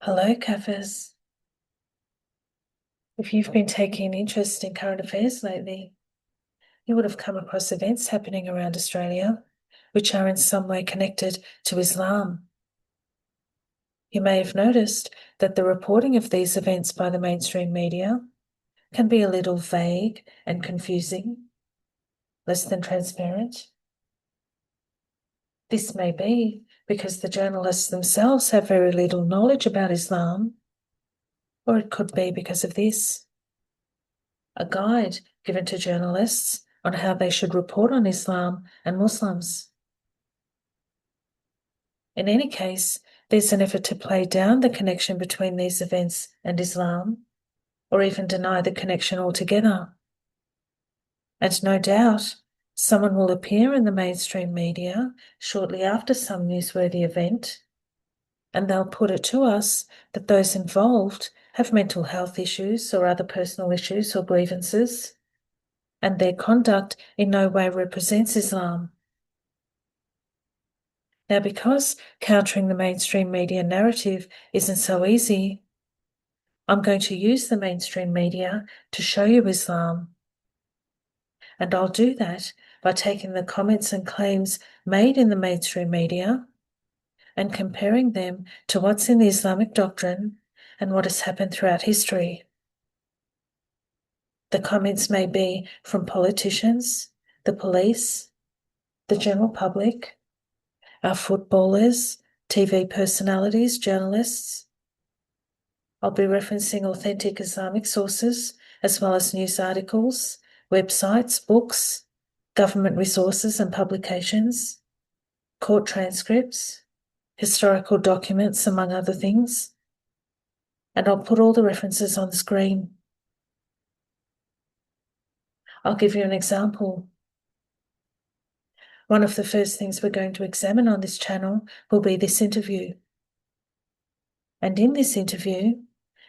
Hello, Kaffers. If you've been taking an interest in current affairs lately, you would have come across events happening around Australia which are in some way connected to Islam. You may have noticed that the reporting of these events by the mainstream media can be a little vague and confusing, less than transparent. This may be because the journalists themselves have very little knowledge about Islam, or it could be because of this: a guide given to journalists on how they should report on Islam and Muslims. In any case, there's an effort to play down the connection between these events and Islam, or even deny the connection altogether. And no doubt, someone will appear in the mainstream media shortly after some newsworthy event, and they'll put it to us that those involved have mental health issues or other personal issues or grievances, and their conduct in no way represents Islam. Now, because countering the mainstream media narrative isn't so easy, I'm going to use the mainstream media to show you Islam. And I'll do that by taking the comments and claims made in the mainstream media and comparing them to what's in the Islamic doctrine and what has happened throughout history. The comments may be from politicians, the police, the general public, our footballers, TV personalities, journalists. I'll be referencing authentic Islamic sources, as well as news articles, websites, books, government resources and publications, court transcripts, historical documents, among other things. And I'll put all the references on the screen. I'll give you an example. One of the first things we're going to examine on this channel will be this interview. And in this interview,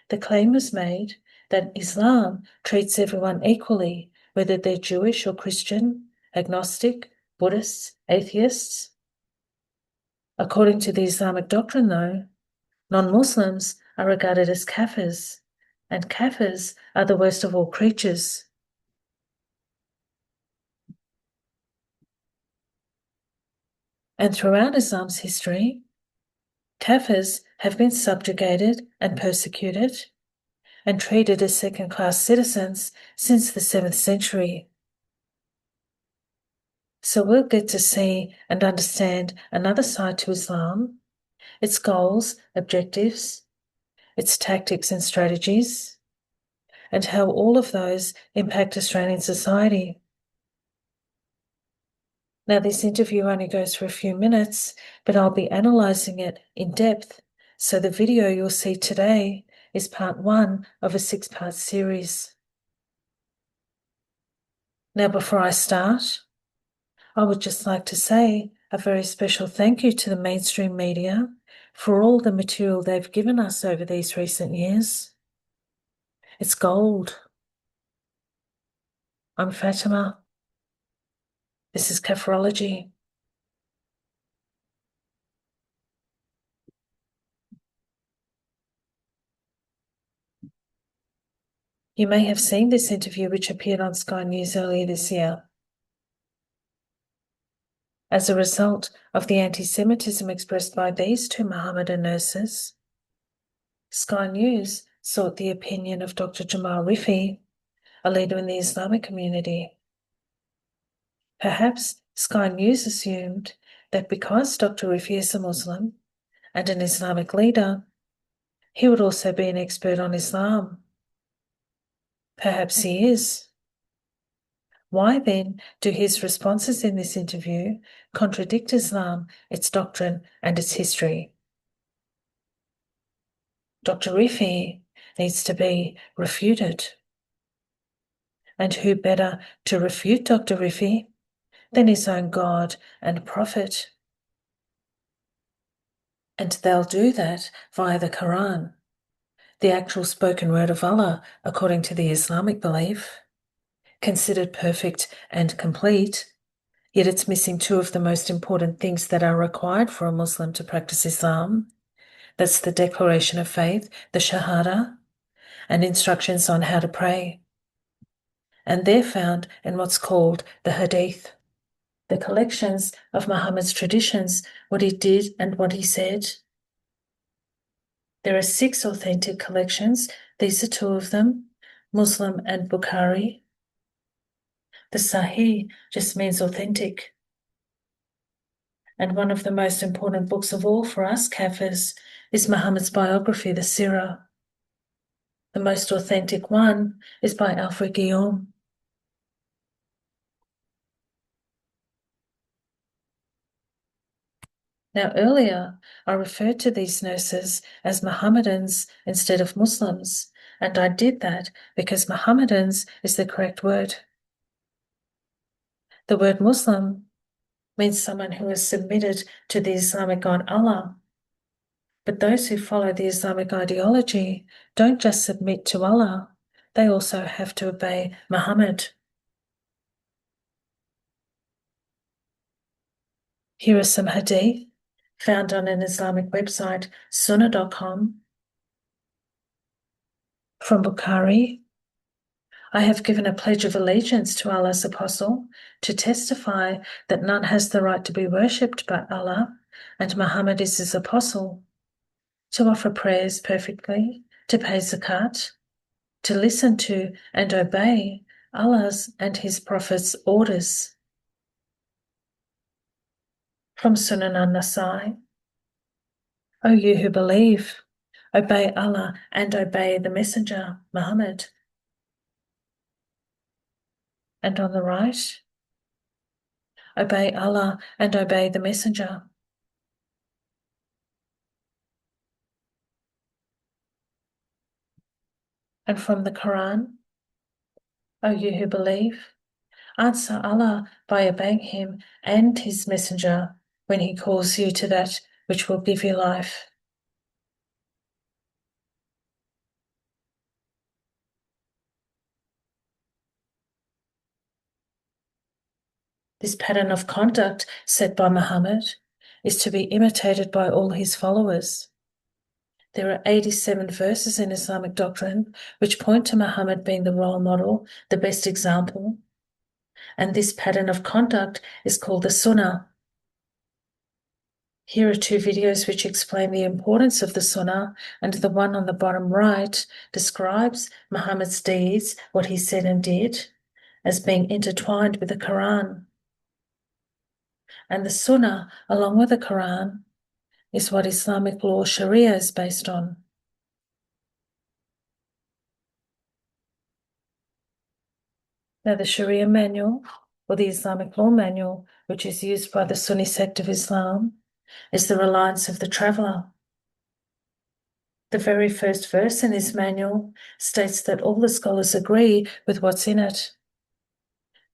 the claim was made that Islam treats everyone equally, whether they're Jewish or Christian, agnostic, Buddhists, atheists. According to the Islamic doctrine, though, non-Muslims are regarded as kafirs, and kafirs are the worst of all creatures. And throughout Islam's history, kafirs have been subjugated and persecuted and treated as second-class citizens since the 7th century. So we'll get to see and understand another side to Islam, its goals, objectives, its tactics and strategies, and how all of those impact Australian society. Now, this interview only goes for a few minutes, but I'll be analysing it in depth, so the video you'll see today is part 1 of a 6-part series. Now, before I start, I would just like to say a very special thank you to the mainstream media for all the material they've given us over these recent years. It's gold. I'm Fatima. This is Kafirology. You may have seen this interview which appeared on Sky News earlier this year. As a result of the anti-Semitism expressed by these two Mohammedan nurses, Sky News sought the opinion of Dr. Jamal Rifi, a leader in the Islamic community. Perhaps Sky News assumed that because Dr. Rifi is a Muslim and an Islamic leader, he would also be an expert on Islam. Perhaps he is. Why then do his responses in this interview contradict Islam, its doctrine, and its history? Dr. Rifi needs to be refuted. And who better to refute Dr. Rifi than his own God and Prophet? And they'll do that via the Quran, the actual spoken word of Allah according to the Islamic belief, considered perfect and complete, yet it's missing two of the most important things that are required for a Muslim to practice Islam, That's the declaration of faith, the Shahada, and instructions on how to pray. And they're found in what's called the Hadith, the collections of Muhammad's traditions, what he did and what he said. There are 6 authentic collections. These are 2 of them, Muslim and Bukhari. The Sahih just means authentic. And one of the most important books of all for us Kafirs is Muhammad's biography, the Sirah. The most authentic one is by Alfred Guillaume. Now, earlier, I referred to these nurses as Mohammedans instead of Muslims, and I did that because Mohammedans is the correct word. The word Muslim means someone who is submitted to the Islamic God Allah. But those who follow the Islamic ideology don't just submit to Allah, they also have to obey Muhammad. Here are some hadith found on an Islamic website, sunnah.com, from Bukhari. I have given a pledge of allegiance to Allah's apostle to testify that none has the right to be worshipped but Allah, and Muhammad is his apostle, to offer prayers perfectly, to pay zakat, to listen to and obey Allah's and his Prophet's orders. From Sunan an-Nasai, O you who believe, obey Allah and obey the Messenger, Muhammad. And on the right, obey Allah and obey the Messenger. And from the Quran, O you who believe, answer Allah by obeying him and his Messenger when he calls you to that which will give you life. This pattern of conduct set by Muhammad is to be imitated by all his followers. There are 87 verses in Islamic doctrine which point to Muhammad being the role model, the best example, and this pattern of conduct is called the Sunnah. Here are 2 videos which explain the importance of the Sunnah, and the one on the bottom right describes Muhammad's deeds, what he said and did, as being intertwined with the Quran. And the Sunnah, along with the Quran, is what Islamic law Sharia is based on. Now, the Sharia manual, or the Islamic law manual, which is used by the Sunni sect of Islam, is the reliance of the traveller. The very first verse in this manual states that all the scholars agree with what's in it.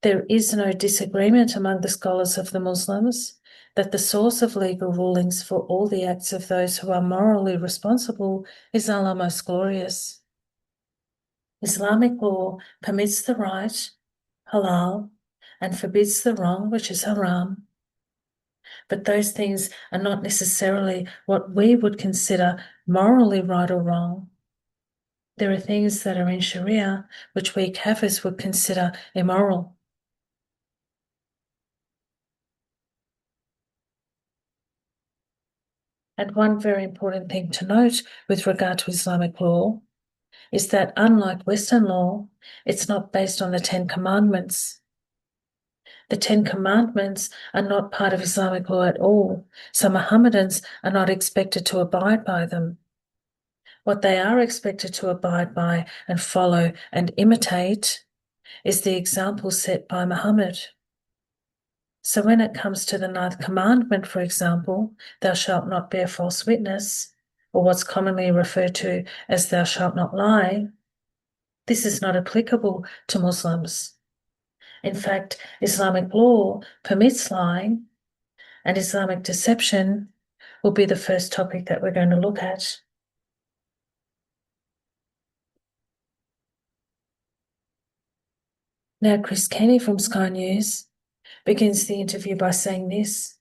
There is no disagreement among the scholars of the Muslims that the source of legal rulings for all the acts of those who are morally responsible is Allah Most Glorious. Islamic law permits the right, halal, and forbids the wrong, which is haram. But those things are not necessarily what we would consider morally right or wrong. There are things that are in Sharia which we Kafirs would consider immoral. And one very important thing to note with regard to Islamic law is that unlike Western law, it's not based on the 10 Commandments. The 10 Commandments are not part of Islamic law at all, so Mohammedans are not expected to abide by them. What they are expected to abide by and follow and imitate is the example set by Muhammad. So when it comes to the 9th commandment, for example, thou shalt not bear false witness, or what's commonly referred to as thou shalt not lie, this is not applicable to Muslims. In fact, Islamic law permits lying, and Islamic deception will be the first topic that we're going to look at. Now, Chris Kenny from Sky News begins the interview by saying this.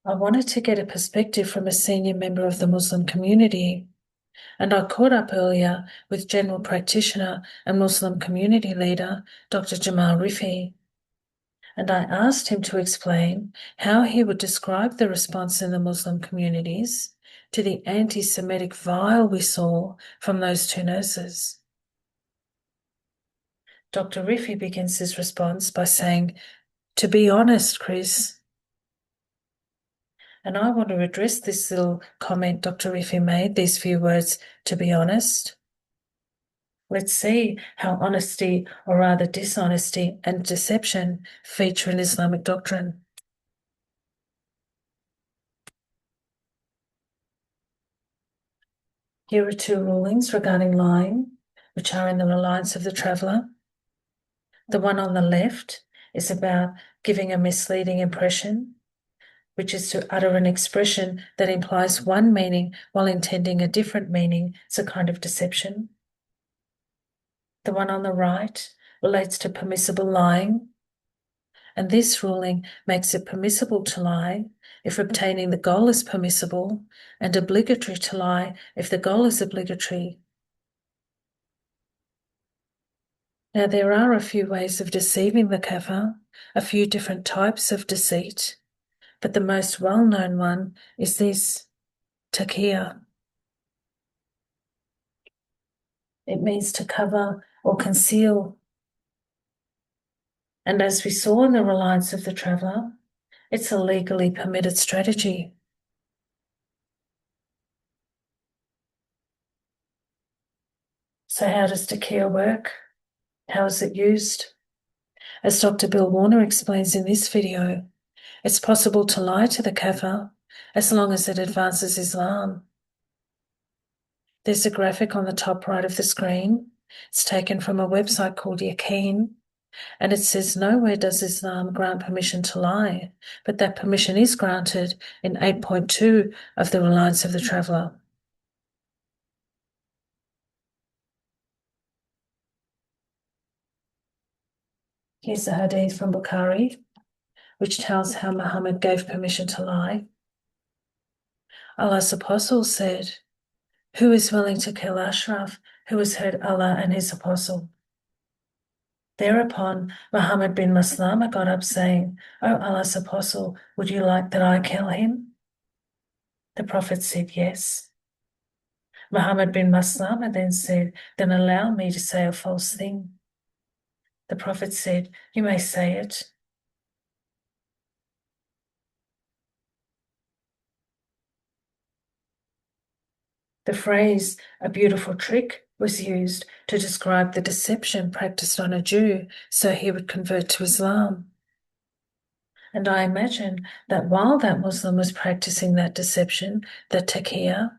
I wanted to get a perspective from a senior member of the Muslim community, and I caught up earlier with general practitioner and Muslim community leader, Dr. Jamal Rifi, and I asked him to explain how he would describe the response in the Muslim communities to the anti-Semitic vial we saw from those two nurses. Dr. Rifi begins his response by saying, "To be honest, Chris," and I want to address this little comment Dr. Rifi made, these few words, "to be honest." Let's see how honesty, or rather dishonesty and deception, feature in Islamic doctrine. Here are two rulings regarding lying, which are in the Reliance of the Traveller. The one on the left is about giving a misleading impression, which is to utter an expression that implies one meaning while intending a different meaning. It's a kind of deception. The one on the right relates to permissible lying, and this ruling makes it permissible to lie if obtaining the goal is permissible, and obligatory to lie if the goal is obligatory. Now, there are a few ways of deceiving the kafir, a few different types of deceit, but the most well-known one is this, taqiyya. It means to cover or conceal. And as we saw in the Reliance of the Traveller, it's a legally permitted strategy. So how does taqiyya work? How is it used? As Dr. Bill Warner explains in this video, it's possible to lie to the kafir as long as it advances Islam. There's a graphic on the top right of the screen. It's taken from a website called Yaqeen, and it says nowhere does Islam grant permission to lie, but that permission is granted in 8.2 of the Reliance of the Traveller. Here's a hadith from Bukhari, which tells how Muhammad gave permission to lie. Allah's apostle said, "Who is willing to kill Ashraf, who has hurt Allah and his apostle?" Thereupon, Muhammad bin Maslama got up saying, "O Allah's apostle, would you like that I kill him?" The Prophet said, "Yes." Muhammad bin Maslama then said, "Then allow me to say a false thing." The Prophet said, "You may say it." The phrase, "a beautiful trick," was used to describe the deception practiced on a Jew so he would convert to Islam. And I imagine that while that Muslim was practicing that deception, that taqiyya,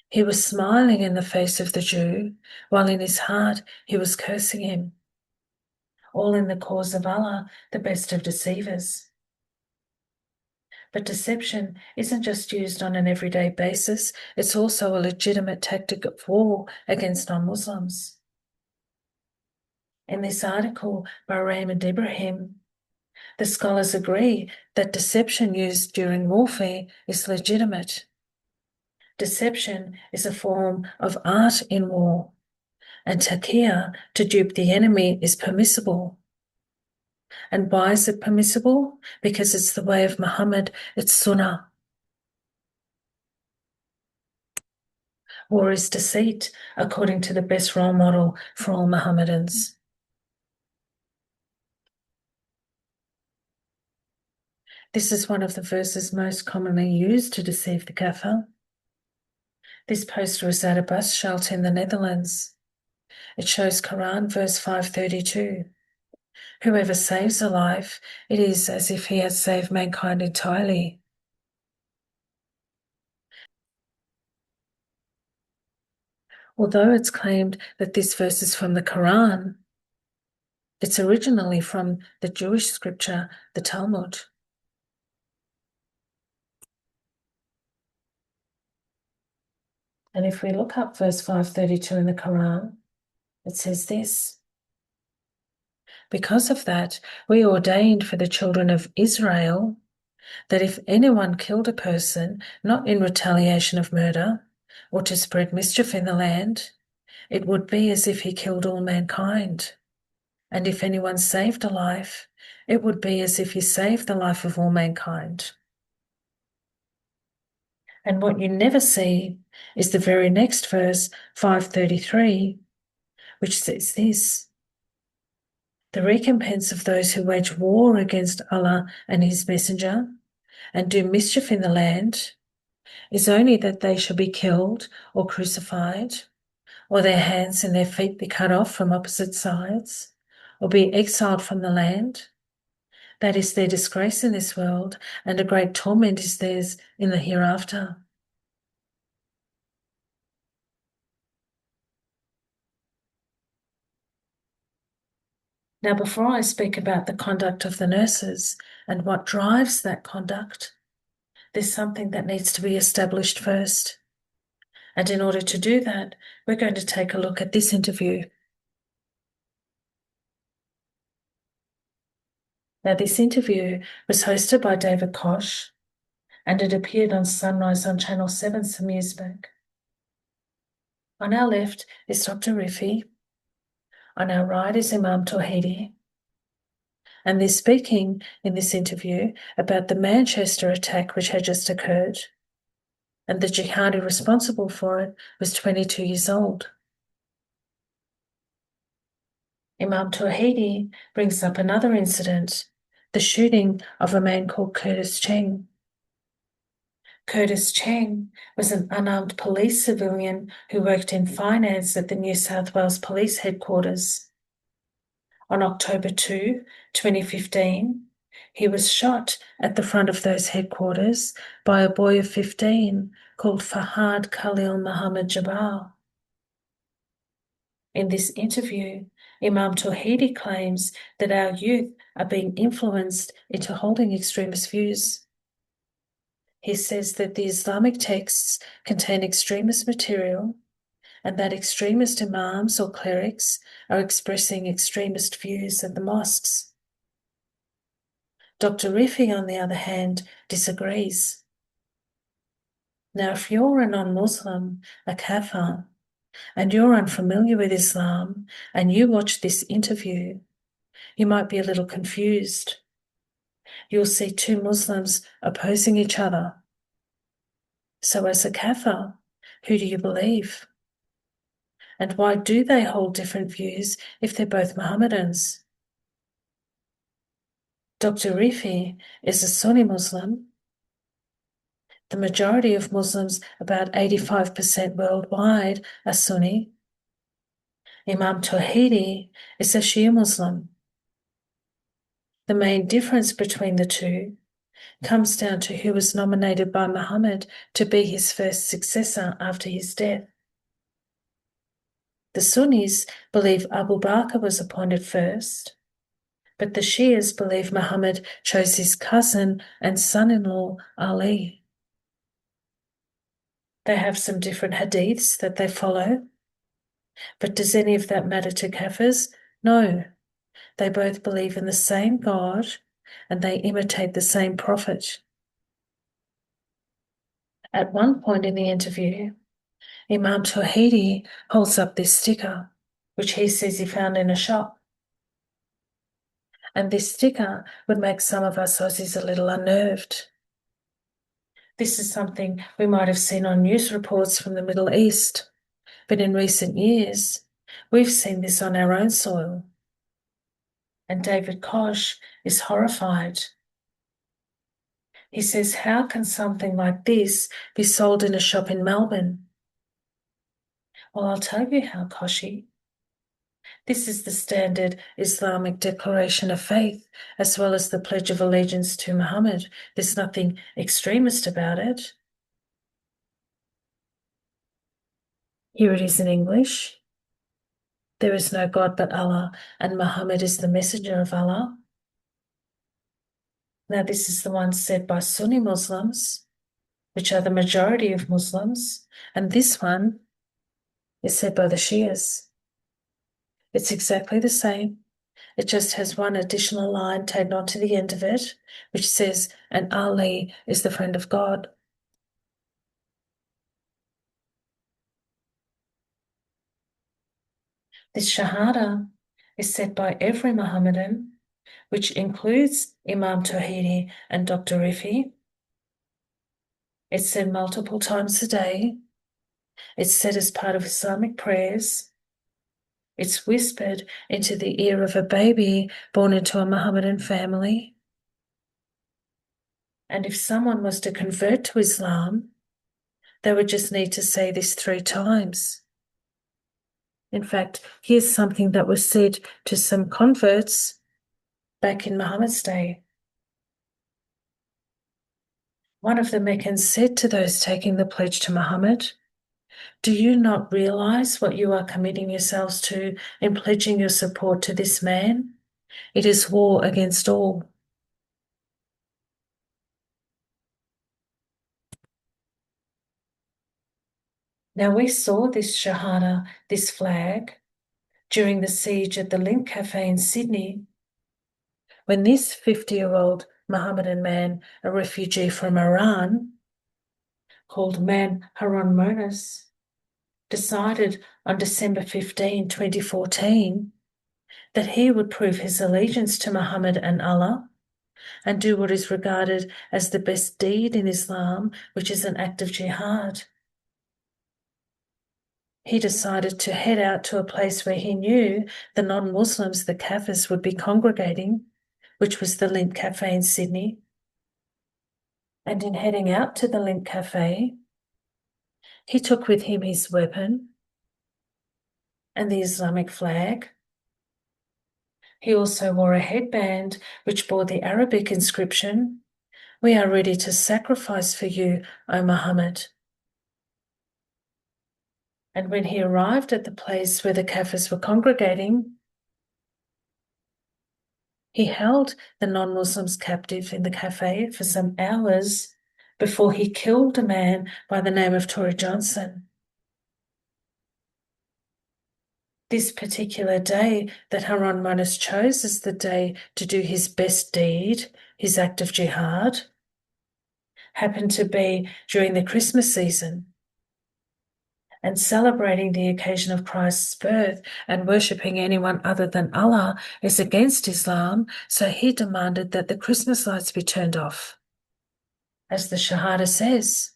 he was smiling in the face of the Jew, while in his heart he was cursing him. All in the cause of Allah, the best of deceivers. But deception isn't just used on an everyday basis, it's also a legitimate tactic of war against non-Muslims. In this article by Raymond Ibrahim, the scholars agree that deception used during warfare is legitimate. Deception is a form of art in war, and taqiyya, to dupe the enemy, is permissible. And why is it permissible? Because it's the way of Muhammad, it's sunnah. War is deceit, according to the best role model for all Mohammedans. This is one of the verses most commonly used to deceive the kafir. This poster is at a bus shelter in the Netherlands. It shows Quran verse 532. Whoever saves a life, it is as if he has saved mankind entirely. Although it's claimed that this verse is from the Quran, it's originally from the Jewish scripture, the Talmud. And if we look up verse 532 in the Quran, it says this: "Because of that, we ordained for the children of Israel that if anyone killed a person not in retaliation of murder or to spread mischief in the land, it would be as if he killed all mankind. And if anyone saved a life, it would be as if he saved the life of all mankind. And what you never see is the very next verse, 533, which says this: the recompense of those who wage war against Allah and His Messenger and do mischief in the land is only that they shall be killed or crucified, or their hands and their feet be cut off from opposite sides, or be exiled from the land. That is their disgrace in this world, and a great torment is theirs in the hereafter. Now, before I speak about the conduct of the nurses and what drives that conduct, there's something that needs to be established first. And in order to do that, we're going to take a look at this interview. Now, this interview was hosted by David Koch, and it appeared on Sunrise on Channel 7 some years back. On our left is Dr. Rifi. On our right is Imam Tawhidi. And they're speaking in this interview about the Manchester attack which had just occurred. And the jihadi responsible for it was 22 years old. Imam Tawhidi brings up another incident, the shooting of a man called Curtis Cheng. Curtis Cheng was an unarmed police civilian who worked in finance at the New South Wales Police Headquarters. On October 2, 2015, he was shot at the front of those headquarters by a boy of 15 called Fahad Khalil Muhammad Jabbar. In this interview, Imam Tawhidi claims that our youth are being influenced into holding extremist views. He says that the Islamic texts contain extremist material and that extremist imams or clerics are expressing extremist views at the mosques. Dr. Rifi, on the other hand, disagrees. Now, if you're a non-Muslim, a kafir, and you're unfamiliar with Islam and you watch this interview, you might be a little confused. You'll see two Muslims opposing each other. So as a kafir, who do you believe? And why do they hold different views if they're both Mohammedans? Dr. Rifi is a Sunni Muslim. The majority of Muslims, about 85% worldwide, are Sunni. Imam Tawhidi is a Shia Muslim. The main difference between the two comes down to who was nominated by Muhammad to be his first successor after his death. The Sunnis believe Abu Bakr was appointed first, but the Shias believe Muhammad chose his cousin and son-in-law Ali. They have some different hadiths that they follow, but does any of that matter to Kafirs? No. They both believe in the same God and they imitate the same prophet. At one point in the interview, Imam Tawhidi holds up this sticker, which he says he found in a shop. And this sticker would make some of us Aussies a little unnerved. This is something we might have seen on news reports from the Middle East, but in recent years, we've seen this on our own soil. And David Koch is horrified. He says, how can something like this be sold in a shop in Melbourne? Well, I'll tell you how, Koshi. This is the standard Islamic declaration of faith, as well as the Pledge of Allegiance to Muhammad. There's nothing extremist about it. Here it is in English. There is no God but Allah, and Muhammad is the messenger of Allah. Now, this is the one said by Sunni Muslims, which are the majority of Muslims, and this one is said by the Shias. It's exactly the same. It just has one additional line tagged onto the end of it, which says, and Ali is the friend of God. This Shahada is said by every Mohammedan, which includes Imam Tawhidi and Dr. Rifi. It's said multiple times a day. It's said as part of Islamic prayers. It's whispered into the ear of a baby born into a Mohammedan family. And if someone was to convert to Islam, they would just need to say this 3 times. In fact, here's something that was said to some converts back in Muhammad's day. One of the Meccans said to those taking the pledge to Muhammad, "Do you not realize what you are committing yourselves to in pledging your support to this man? It is war against all." Now we saw this Shahada, this flag, during the siege at the Link Cafe in Sydney, when this 50-year-old Mohammedan man, a refugee from Iran, called Man Haron Monas, decided on December 15, 2014, that he would prove his allegiance to Muhammad and Allah and do what is regarded as the best deed in Islam, which is an act of jihad. He decided to head out to a place where he knew the non-Muslims, the Kafirs, would be congregating, which was the Link Cafe in Sydney. And in heading out to the Link Cafe, he took with him his weapon and the Islamic flag. He also wore a headband which bore the Arabic inscription, "We are ready to sacrifice for you, O Muhammad." And when he arrived at the place where the Kafirs were congregating, he held the non-Muslims captive in the cafe for some hours before he killed a man by the name of Tory Johnson. This particular day that Haron Monas chose as the day to do his best deed, his act of jihad, happened to be during the Christmas season. And celebrating the occasion of Christ's birth and worshipping anyone other than Allah is against Islam, so he demanded that the Christmas lights be turned off. As the Shahada says,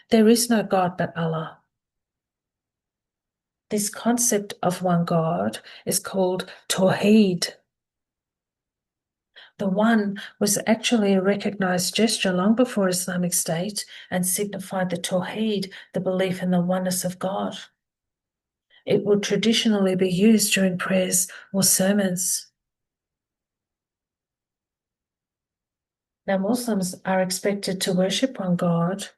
there is no God but Allah. This concept of one God is called Tawheed. The one was actually a recognized gesture long before Islamic State and signified the Tawheed, the belief in the oneness of God. It would traditionally be used during prayers or sermons. Now, Muslims are expected to worship one God,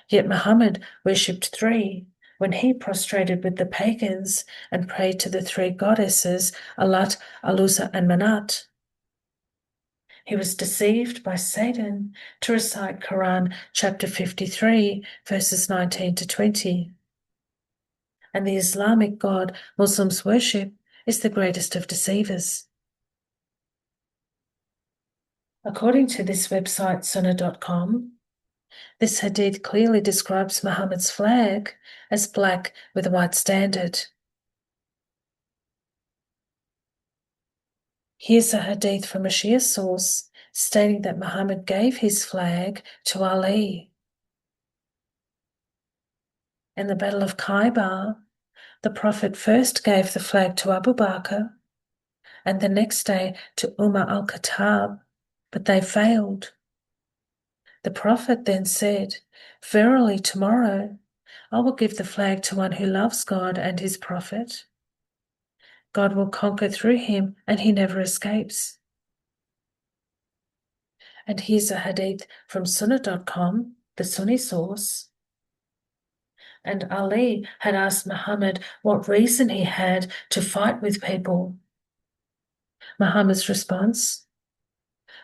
yet Muhammad worshipped 3 when he prostrated with the pagans and prayed to the 3 goddesses, Alat, Al-Uzza, and Manat. He was deceived by Satan to recite Quran chapter 53, verses 19 to 20. And the Islamic God Muslims worship is the greatest of deceivers. According to this website, sunnah.com, this hadith clearly describes Muhammad's flag as black with a white standard. Here's a hadith from a Shia source stating that Muhammad gave his flag to Ali. In the Battle of Khaybar, the Prophet first gave the flag to Abu Bakr and the next day to Umar al-Khattab, but they failed. The Prophet then said, "Verily tomorrow I will give the flag to one who loves God and his Prophet. God will conquer through him and he never escapes." And here's a hadith from Sunnah.com, the Sunni source. And Ali had asked Muhammad what reason he had to fight with people. Muhammad's response: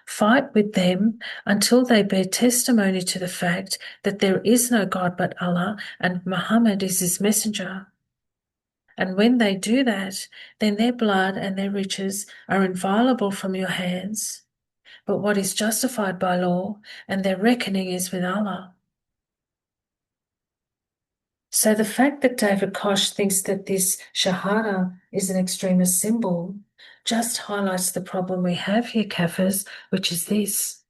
"Fight with them until they bear testimony to the fact that there is no God but Allah and Muhammad is his messenger." And when they do that, then their blood and their riches are inviolable from your hands. But what is justified by law and their reckoning is with Allah. So the fact that David Koch thinks that this Shahada is an extremist symbol just highlights the problem we have here, Kafirs, which is this.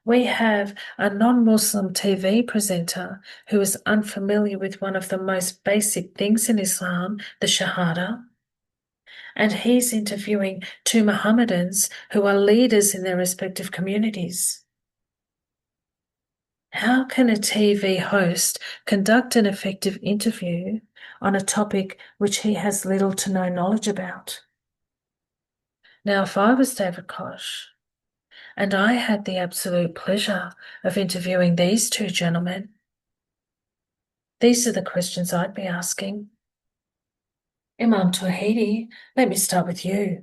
We have a non-Muslim TV presenter who is unfamiliar with one of the most basic things in Islam, the Shahada, and he's interviewing two Mohammedans who are leaders in their respective communities. How can a TV host conduct an effective interview on a topic which he has little to no knowledge about? Now, if I was David Koch and I had the absolute pleasure of interviewing these two gentlemen, these are the questions I'd be asking. Imam Tawhidi, let me start with you.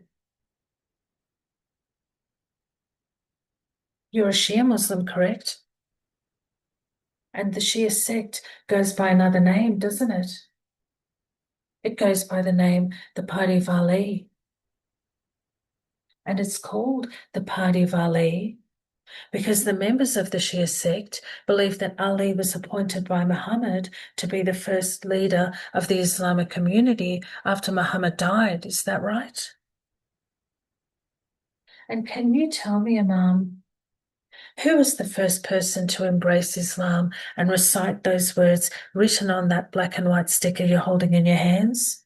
You're a Shia Muslim, correct? And the Shia sect goes by another name, doesn't it? It goes by the name the Party of Ali. And it's called the Party of Ali because the members of the Shia sect believe that Ali was appointed by Muhammad to be the first leader of the Islamic community after Muhammad died. Is that right? And can you tell me, Imam, who was the first person to embrace Islam and recite those words written on that black and white sticker you're holding in your hands?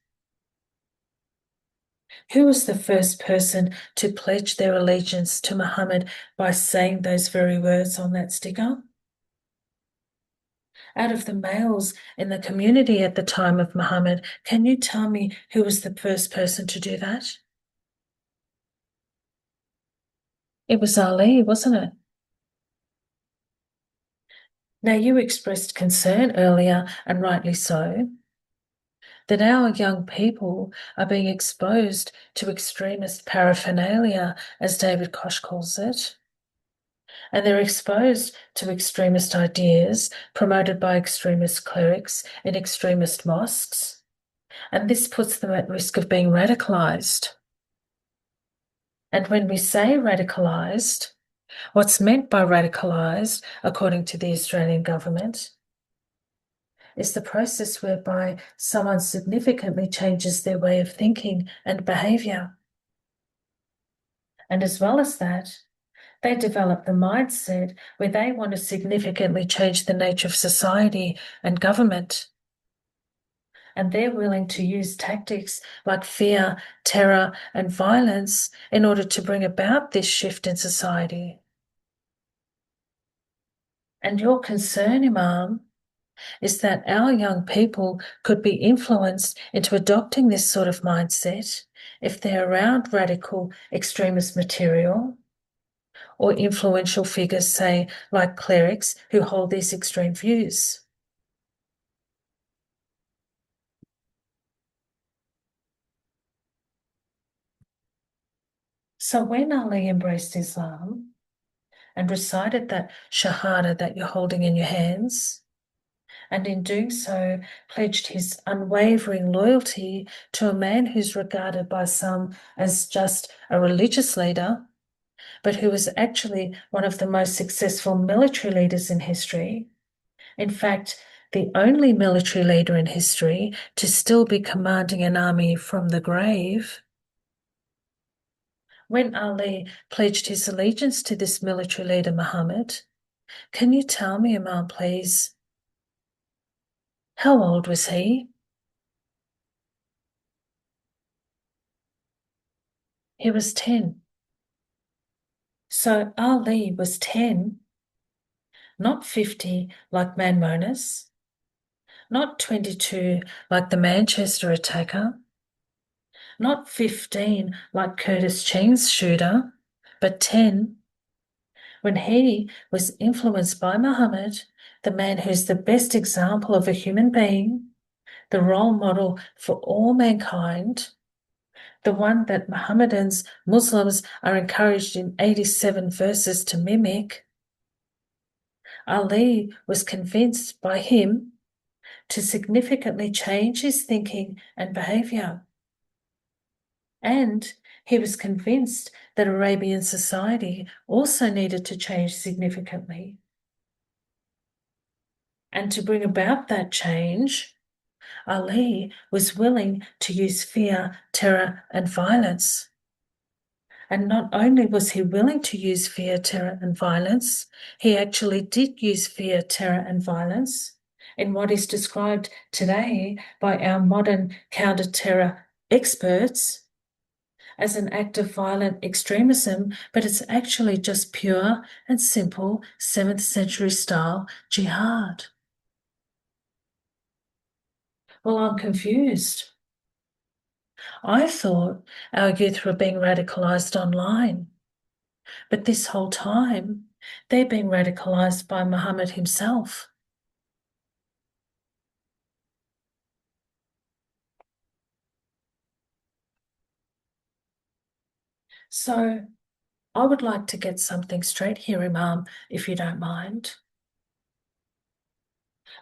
Who was the first person to pledge their allegiance to Muhammad by saying those very words on that sticker? Out of the males in the community at the time of Muhammad, can you tell me who was the first person to do that? It was Ali, wasn't it? Now, you expressed concern earlier, and rightly so, that our young people are being exposed to extremist paraphernalia, as David Koch calls it. And they're exposed to extremist ideas promoted by extremist clerics in extremist mosques. And this puts them at risk of being radicalized. And when we say radicalized, what's meant by radicalized, according to the Australian government, is the process whereby someone significantly changes their way of thinking and behavior. And as well as that, they develop the mindset where they want to significantly change the nature of society and government. And they're willing to use tactics like fear, terror, and violence in order to bring about this shift in society. And your concern, Imam, is that our young people could be influenced into adopting this sort of mindset if they're around radical extremist material or influential figures, say, like clerics who hold these extreme views. So when Ali embraced Islam and recited that Shahada that you're holding in your hands, and in doing so pledged his unwavering loyalty to a man who's regarded by some as just a religious leader, but who was actually one of the most successful military leaders in history. In fact, the only military leader in history to still be commanding an army from the grave. When Ali pledged his allegiance to this military leader, Muhammad, can you tell me, Imam, please, how old was he? He was 10. So Ali was 10, not 50 like Manmonis, not 22 like the Manchester attacker, not 15 like Curtis Cheng's shooter, but 10 when he was influenced by Muhammad, the man who's the best example of a human being, the role model for all mankind, the one that Mohammedans, Muslims are encouraged in 87 verses to mimic. Ali was convinced by him to significantly change his thinking and behavior. And he was convinced that Arabian society also needed to change significantly. And to bring about that change, Ali was willing to use fear, terror, and violence. And not only was he willing to use fear, terror, and violence, he actually did use fear, terror, and violence in what is described today by our modern counter-terror experts as an act of violent extremism, but it's actually just pure and simple 7th century style jihad. Well, I'm confused. I thought our youth were being radicalized online, but this whole time they're being radicalized by Muhammad himself. So I would like to get something straight here, Imam, if you don't mind.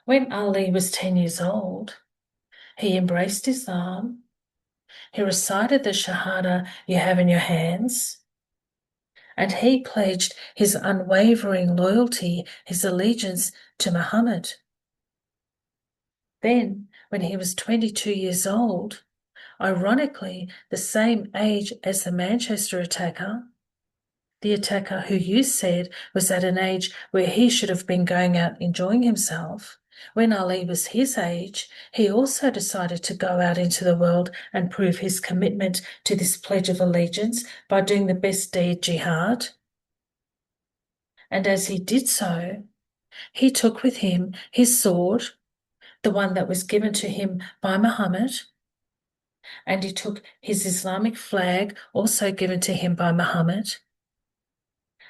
When Ali was 10 years old, he embraced Islam. He recited the Shahada you have in your hands, and he pledged his unwavering loyalty, his allegiance to Muhammad. Then, when he was 22 years old, ironically the same age as the Manchester attacker, the attacker who you said was at an age where he should have been going out enjoying himself, when Ali was his age, he also decided to go out into the world and prove his commitment to this pledge of allegiance by doing the best deed, jihad. And as he did so, he took with him his sword, the one that was given to him by Muhammad, and he took his Islamic flag, also given to him by Muhammad,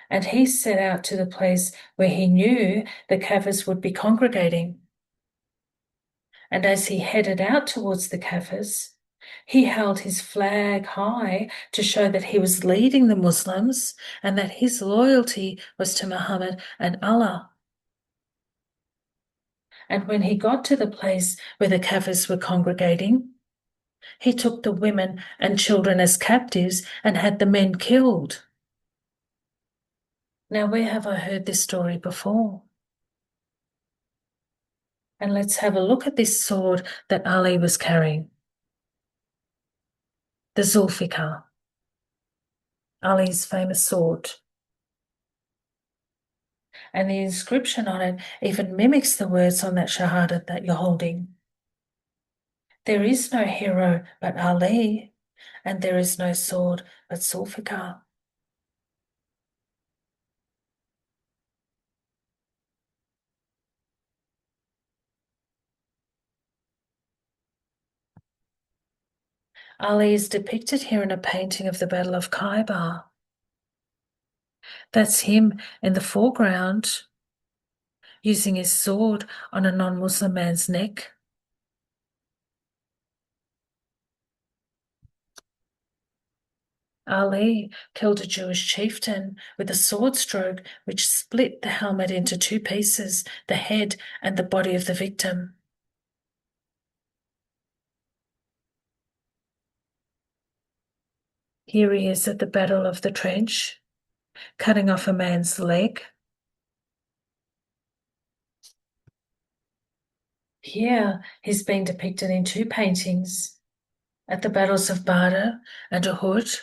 and he set out to the place where he knew the Kafirs would be congregating. And as he headed out towards the Kafirs, he held his flag high to show that he was leading the Muslims and that his loyalty was to Muhammad and Allah. And when he got to the place where the Kafirs were congregating, he took the women and children as captives and had the men killed. Now, where have I heard this story before? And let's have a look at this sword that Ali was carrying. The Zulfikar, Ali's famous sword. And the inscription on it even mimics the words on that Shahada that you're holding. There is no hero but Ali, and there is no sword but Zulfikar. Ali is depicted here in a painting of the Battle of Khaybar. That's him in the foreground, using his sword on a non-Muslim man's neck. Ali killed a Jewish chieftain with a sword stroke which split the helmet into two pieces, the head and the body of the victim. Here he is at the Battle of the Trench, cutting off a man's leg. Here he's being depicted in two paintings at the battles of Badr and Uhud.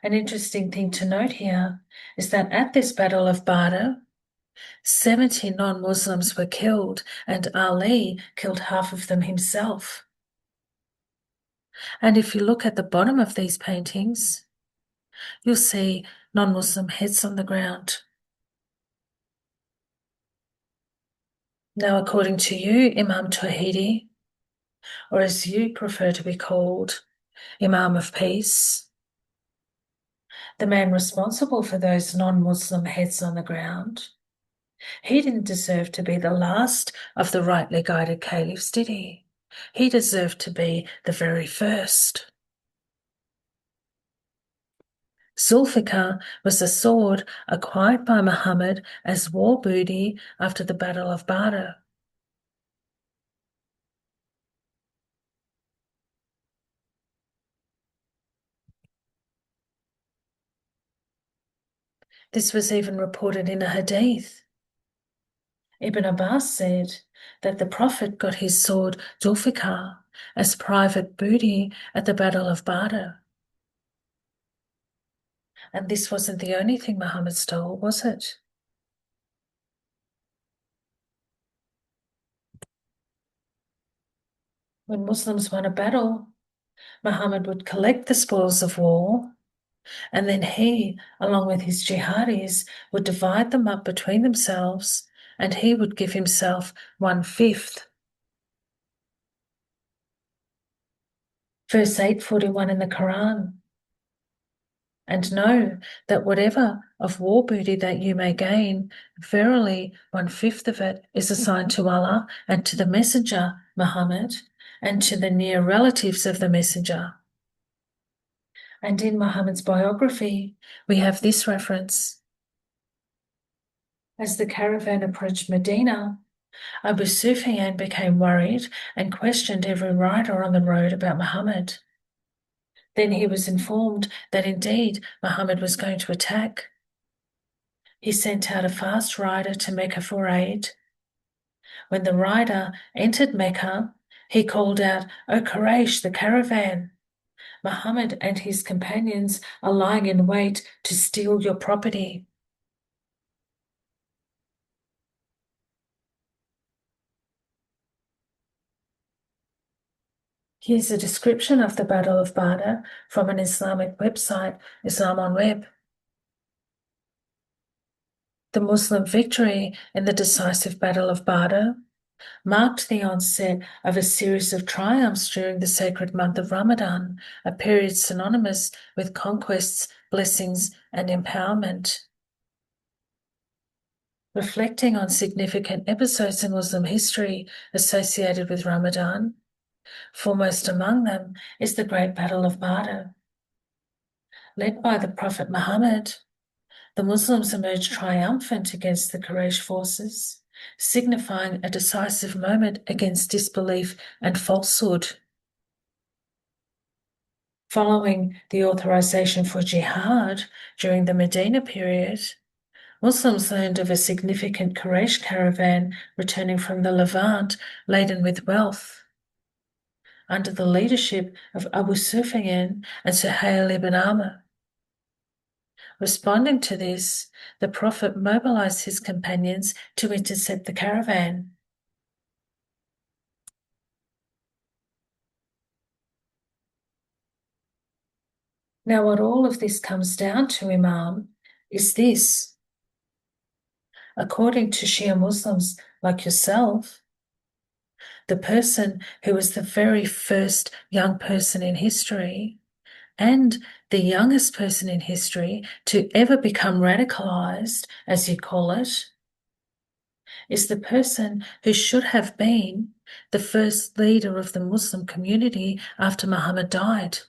An interesting thing to note here is that at this Battle of Badr, 70 non-Muslims were killed, and Ali killed half of them himself. And if you look at the bottom of these paintings, you'll see non-Muslim heads on the ground. Now, according to you, Imam Tawhidi, or as you prefer to be called, Imam of Peace, the man responsible for those non-Muslim heads on the ground, he didn't deserve to be the last of the rightly guided caliphs, did he? He deserved to be the very first. Zulfikar was a sword acquired by Muhammad as war booty after the Battle of Badr. This was even reported in a hadith. Ibn Abbas said that the Prophet got his sword Zulfikar as private booty at the Battle of Badr. And this wasn't the only thing Muhammad stole, was it? When Muslims won a battle, Muhammad would collect the spoils of war, and then he, along with his jihadis, would divide them up between themselves, and he would give himself 1/5. Verse 841 in the Quran. And know that whatever of war booty that you may gain, verily 1/5 of it is assigned to Allah and to the Messenger, Muhammad, and to the near relatives of the Messenger. And in Muhammad's biography, we have this reference. As the caravan approached Medina, Abu Sufyan became worried and questioned every rider on the road about Muhammad. Then he was informed that indeed Muhammad was going to attack. He sent out a fast rider to Mecca for aid. When the rider entered Mecca, he called out, "O Quraysh, the caravan! Muhammad and his companions are lying in wait to steal your property." Here's a description of the Battle of Badr from an Islamic website, Islam on Web. The Muslim victory in the decisive Battle of Badr marked the onset of a series of triumphs during the sacred month of Ramadan, a period synonymous with conquests, blessings, and empowerment. Reflecting on significant episodes in Muslim history associated with Ramadan, foremost among them is the Great Battle of Badr. Led by the Prophet Muhammad, the Muslims emerged triumphant against the Quraysh forces, signifying a decisive moment against disbelief and falsehood. Following the authorization for jihad during the Medina period, Muslims learned of a significant Quraysh caravan returning from the Levant laden with wealth. Under the leadership of Abu Sufyan and Suhail ibn Amr. Responding to this, the Prophet mobilized his companions to intercept the caravan. Now, what all of this comes down to, Imam, is this. According to Shia Muslims like yourself, the person who was the very first young person in history and the youngest person in history to ever become radicalized, as you call it, is the person who should have been the first leader of the Muslim community after Muhammad died.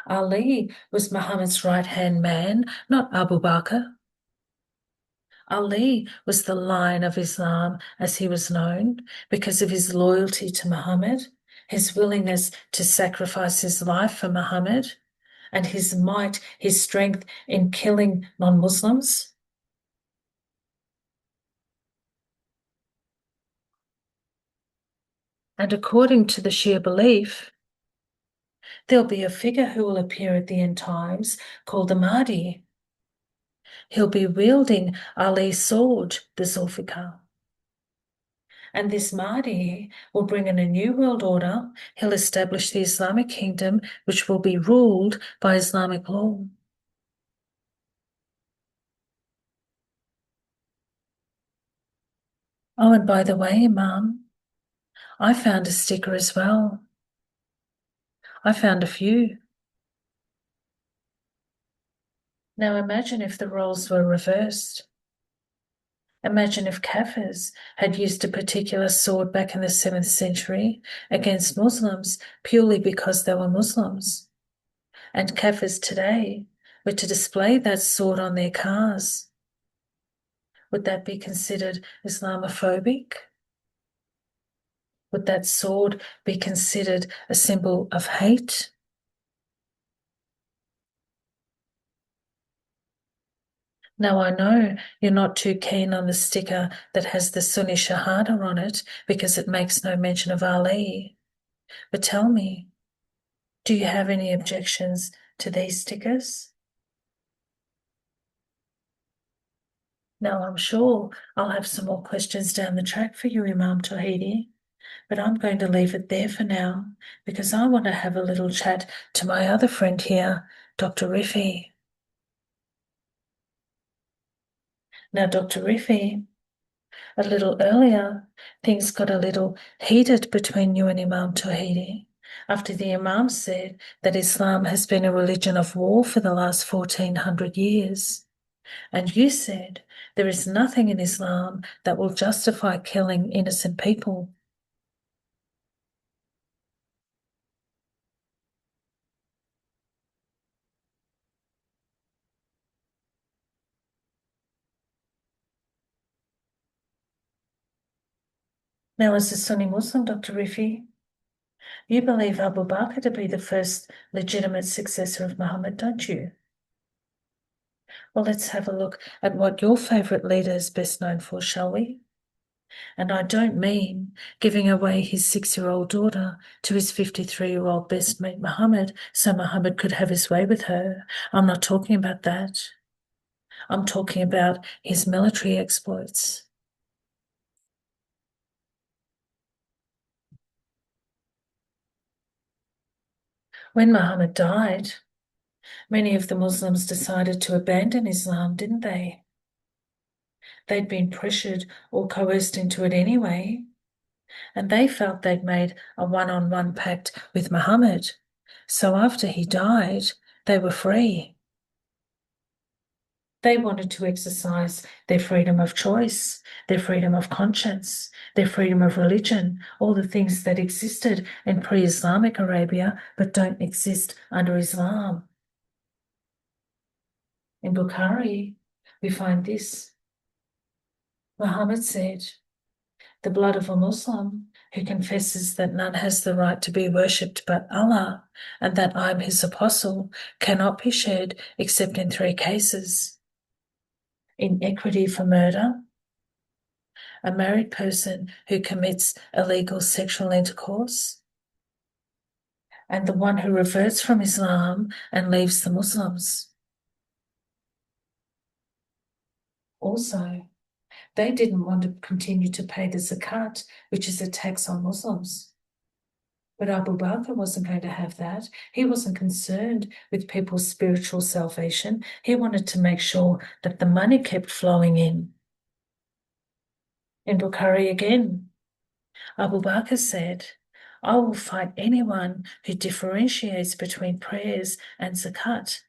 Ali was Muhammad's right-hand man, not Abu Bakr. Ali was the Lion of Islam, as he was known, because of his loyalty to Muhammad, his willingness to sacrifice his life for Muhammad, and his might, his strength in killing non-Muslims. And according to the Shia belief, there'll be a figure who will appear at the end times called the Mahdi. He'll be wielding Ali's sword, the Zulfikar. And this Mahdi will bring in a new world order. He'll establish the Islamic kingdom, which will be ruled by Islamic law. Oh, and by the way, Imam, I found a sticker as well. I found a few. Now imagine if the roles were reversed. Imagine if Kafirs had used a particular sword back in the 7th century against Muslims purely because they were Muslims. And Kafirs today were to display that sword on their cars. Would that be considered Islamophobic? Would that sword be considered a symbol of hate? Now, I know you're not too keen on the sticker that has the Sunni Shahada on it because it makes no mention of Ali. But tell me, do you have any objections to these stickers? Now, I'm sure I'll have some more questions down the track for you, Imam Tawhidi, but I'm going to leave it there for now because I want to have a little chat to my other friend here, Dr. Rifi. Now, Dr. Rifi, a little earlier, things got a little heated between you and Imam Tawhidi after the Imam said that Islam has been a religion of war for the last 1400 years. And you said there is nothing in Islam that will justify killing innocent people. Now, as a Sunni Muslim, Dr. Rifi, you believe Abu Bakr to be the first legitimate successor of Muhammad, don't you? Well, let's have a look at what your favourite leader is best known for, shall we? And I don't mean giving away his 6-year-old daughter to his 53-year-old best mate, Muhammad, so Muhammad could have his way with her. I'm not talking about that. I'm talking about his military exploits. When Muhammad died, many of the Muslims decided to abandon Islam, didn't they? They'd been pressured or coerced into it anyway, and they felt they'd made a one-on-one pact with Muhammad. So after he died, they were free. They wanted to exercise their freedom of choice, their freedom of conscience, their freedom of religion, all the things that existed in pre-Islamic Arabia but don't exist under Islam. In Bukhari, we find this. Muhammad said, "The blood of a Muslim who confesses that none has the right to be worshipped but Allah and that I am his apostle cannot be shed except in 3 cases. In equity for murder, a married person who commits illegal sexual intercourse, and the one who reverts from Islam and leaves the Muslims." Also, they didn't want to continue to pay the zakat, which is a tax on Muslims. But Abu Bakr wasn't going to have that. He wasn't concerned with people's spiritual salvation. He wanted to make sure that the money kept flowing in. In Bukhari again, Abu Bakr said, "I will fight anyone who differentiates between prayers and zakat,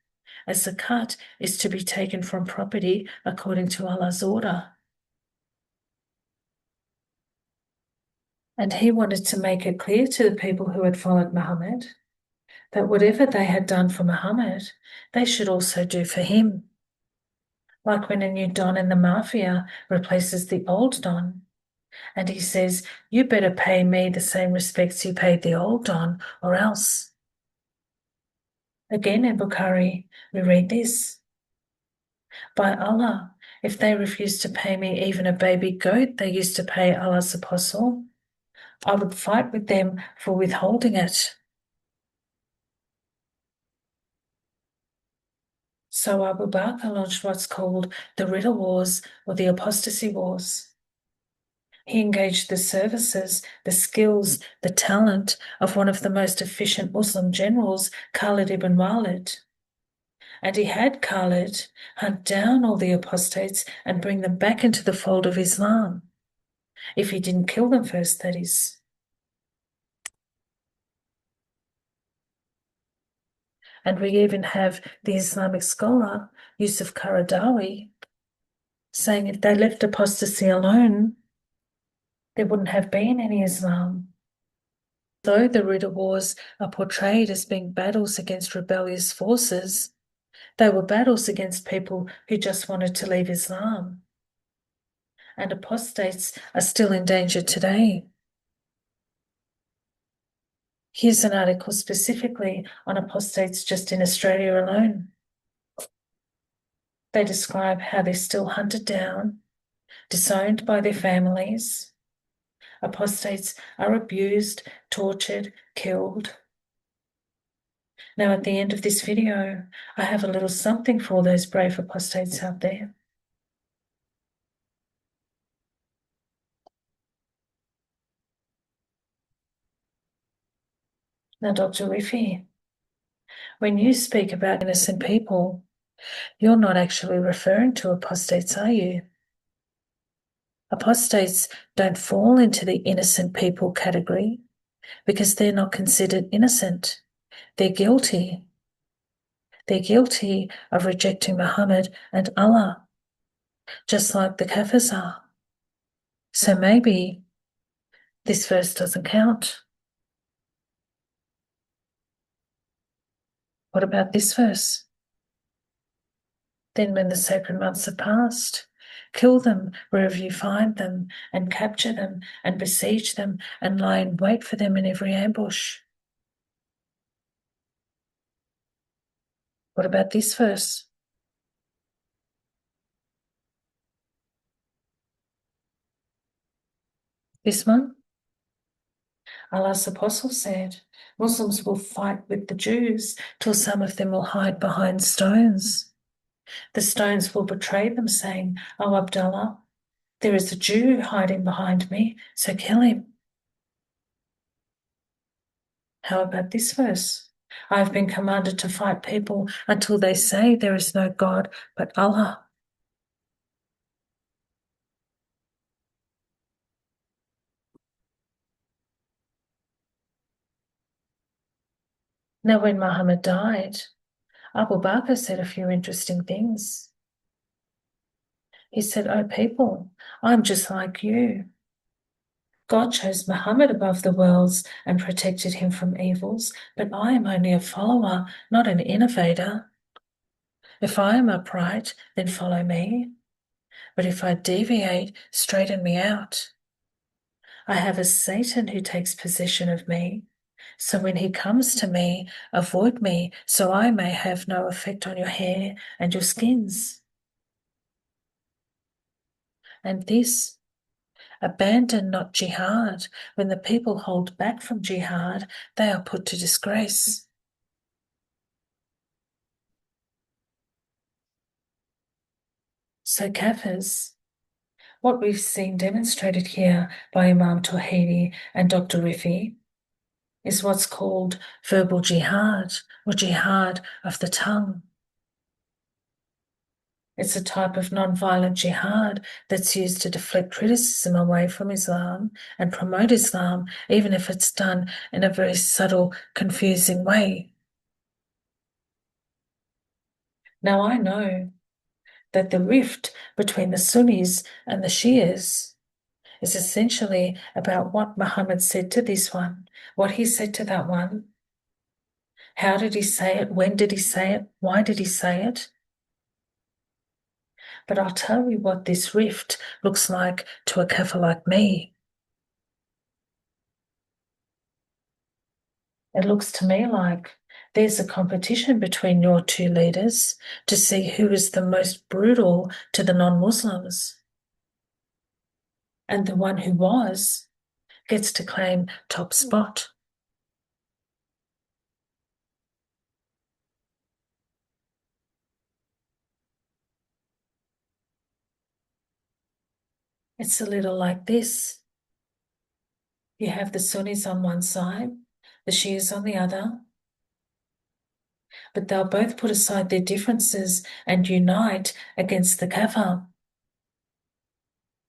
as zakat is to be taken from property according to Allah's order." And he wanted to make it clear to the people who had followed Muhammad that whatever they had done for Muhammad, they should also do for him. Like when a new Don in the mafia replaces the old Don, and he says, "You better pay me the same respects you paid the old Don, or else." Again in Bukhari, we read this. "By Allah, if they refuse to pay me even a baby goat they used to pay Allah's apostle, I would fight with them for withholding it." So Abu Bakr launched what's called the Ridda Wars or the Apostasy Wars. He engaged the services, the skills, the talent of one of the most efficient Muslim generals, Khalid ibn Walid. And he had Khalid hunt down all the apostates and bring them back into the fold of Islam. If he didn't kill them first, that is. And we even have the Islamic scholar, Yusuf Qaradawi, saying if they left apostasy alone, there wouldn't have been any Islam. Though the Ridda Wars are portrayed as being battles against rebellious forces, they were battles against people who just wanted to leave Islam. And apostates are still in danger today. Here's an article specifically on apostates just in Australia alone. They describe how they're still hunted down, disowned by their families. Apostates are abused, tortured, killed. Now, at the end of this video, I have a little something for all those brave apostates out there. Now, Dr. Riffy, when you speak about innocent people, you're not actually referring to apostates, are you? Apostates don't fall into the innocent people category because they're not considered innocent. They're guilty. They're guilty of rejecting Muhammad and Allah, just like the Kafirs are. So maybe this verse doesn't count. What about this verse? Then when the sacred months have passed, kill them wherever you find them, and capture them, and besiege them, and lie in wait for them in every ambush. What about this verse? This one? Allah's apostle said, Muslims will fight with the Jews till some of them will hide behind stones. The stones will betray them, saying, "Oh, Abdullah, there is a Jew hiding behind me, so kill him." How about this verse? I have been commanded to fight people until they say there is no God but Allah. Now, when Muhammad died, Abu Bakr said a few interesting things. He said, "Oh, people, I'm just like you. God chose Muhammad above the worlds and protected him from evils, but I am only a follower, not an innovator. If I am upright, then follow me. But if I deviate, straighten me out. I have a Satan who takes possession of me. So when he comes to me, avoid me, so I may have no effect on your hair and your skins." And this, abandon not jihad. When the people hold back from jihad, they are put to disgrace. So Kafirs, what we've seen demonstrated here by Imam Tawhidi and Dr. Rifi is what's called verbal jihad, or jihad of the tongue. It's a type of non-violent jihad that's used to deflect criticism away from Islam and promote Islam, even if it's done in a very subtle, confusing way. Now, I know that the rift between the Sunnis and the Shias is essentially about what Muhammad said to this one, what he said to that one. How did he say it? When did he say it? Why did he say it? But I'll tell you what this rift looks like to a kafir like me. It looks to me like there's a competition between your two leaders to see who is the most brutal to the non-Muslims. And the one who was gets to claim top spot. It's a little like this. You have the Sunnis on one side, the Shias on the other, but they'll both put aside their differences and unite against the Kafir.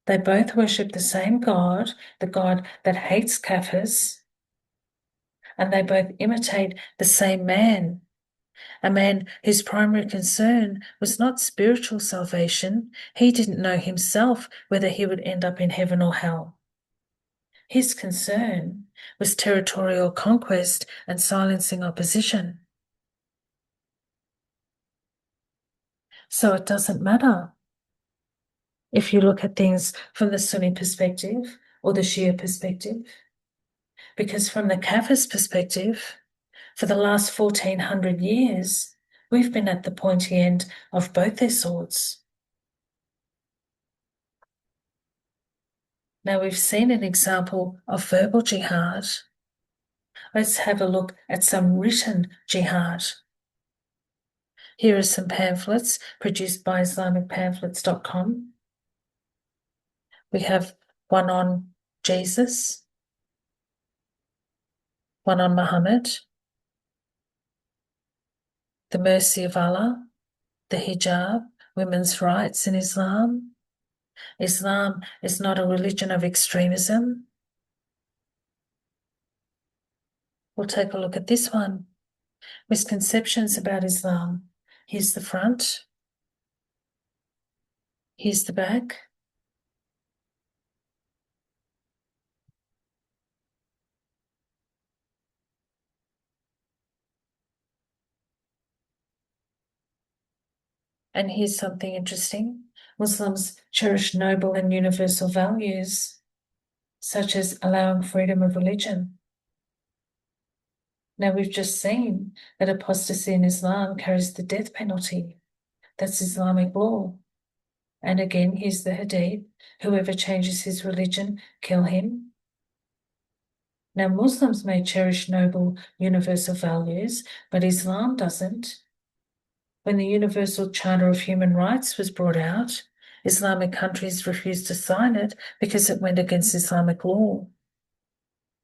They both worship the same God, the God that hates Kafirs, and they both imitate the same man, a man whose primary concern was not spiritual salvation. He didn't know himself whether he would end up in heaven or hell. His concern was territorial conquest and silencing opposition. So it doesn't matter if you look at things from the Sunni perspective or the Shia perspective, because from the Kafir's perspective, for the last 1400 years, We've been at the pointy end of both their swords. Now we've seen an example of verbal jihad. Let's have a look at some written jihad. Here are some pamphlets produced by IslamicPamphlets.com. We have one on Jesus, one on Muhammad, the mercy of Allah, the hijab, women's rights in Islam. Islam is not a religion of extremism. We'll take a look at this one. Misconceptions about Islam. Here's the front. Here's the back. And here's something interesting. Muslims cherish noble and universal values, such as allowing freedom of religion. Now, we've just seen that apostasy in Islam carries the death penalty. That's Islamic law. And again, here's the hadith. Whoever changes his religion, kill him. Now, Muslims may cherish noble universal values, but Islam doesn't. When the Universal Charter of Human Rights was brought out, Islamic countries refused to sign it because it went against Islamic law.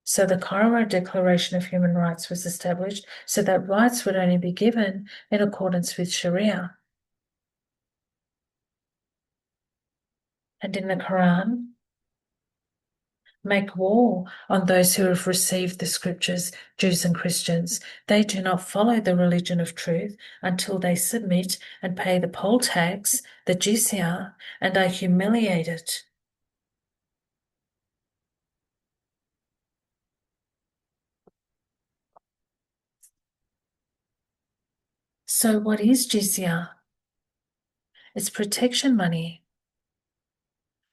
So the Cairo Declaration of Human Rights was established so that rights would only be given in accordance with Sharia. And in the Quran, make war on those who have received the scriptures, Jews and Christians. They do not follow the religion of truth until they submit and pay the poll tax, the jizya, and are humiliated. So what is jizya? It's protection money.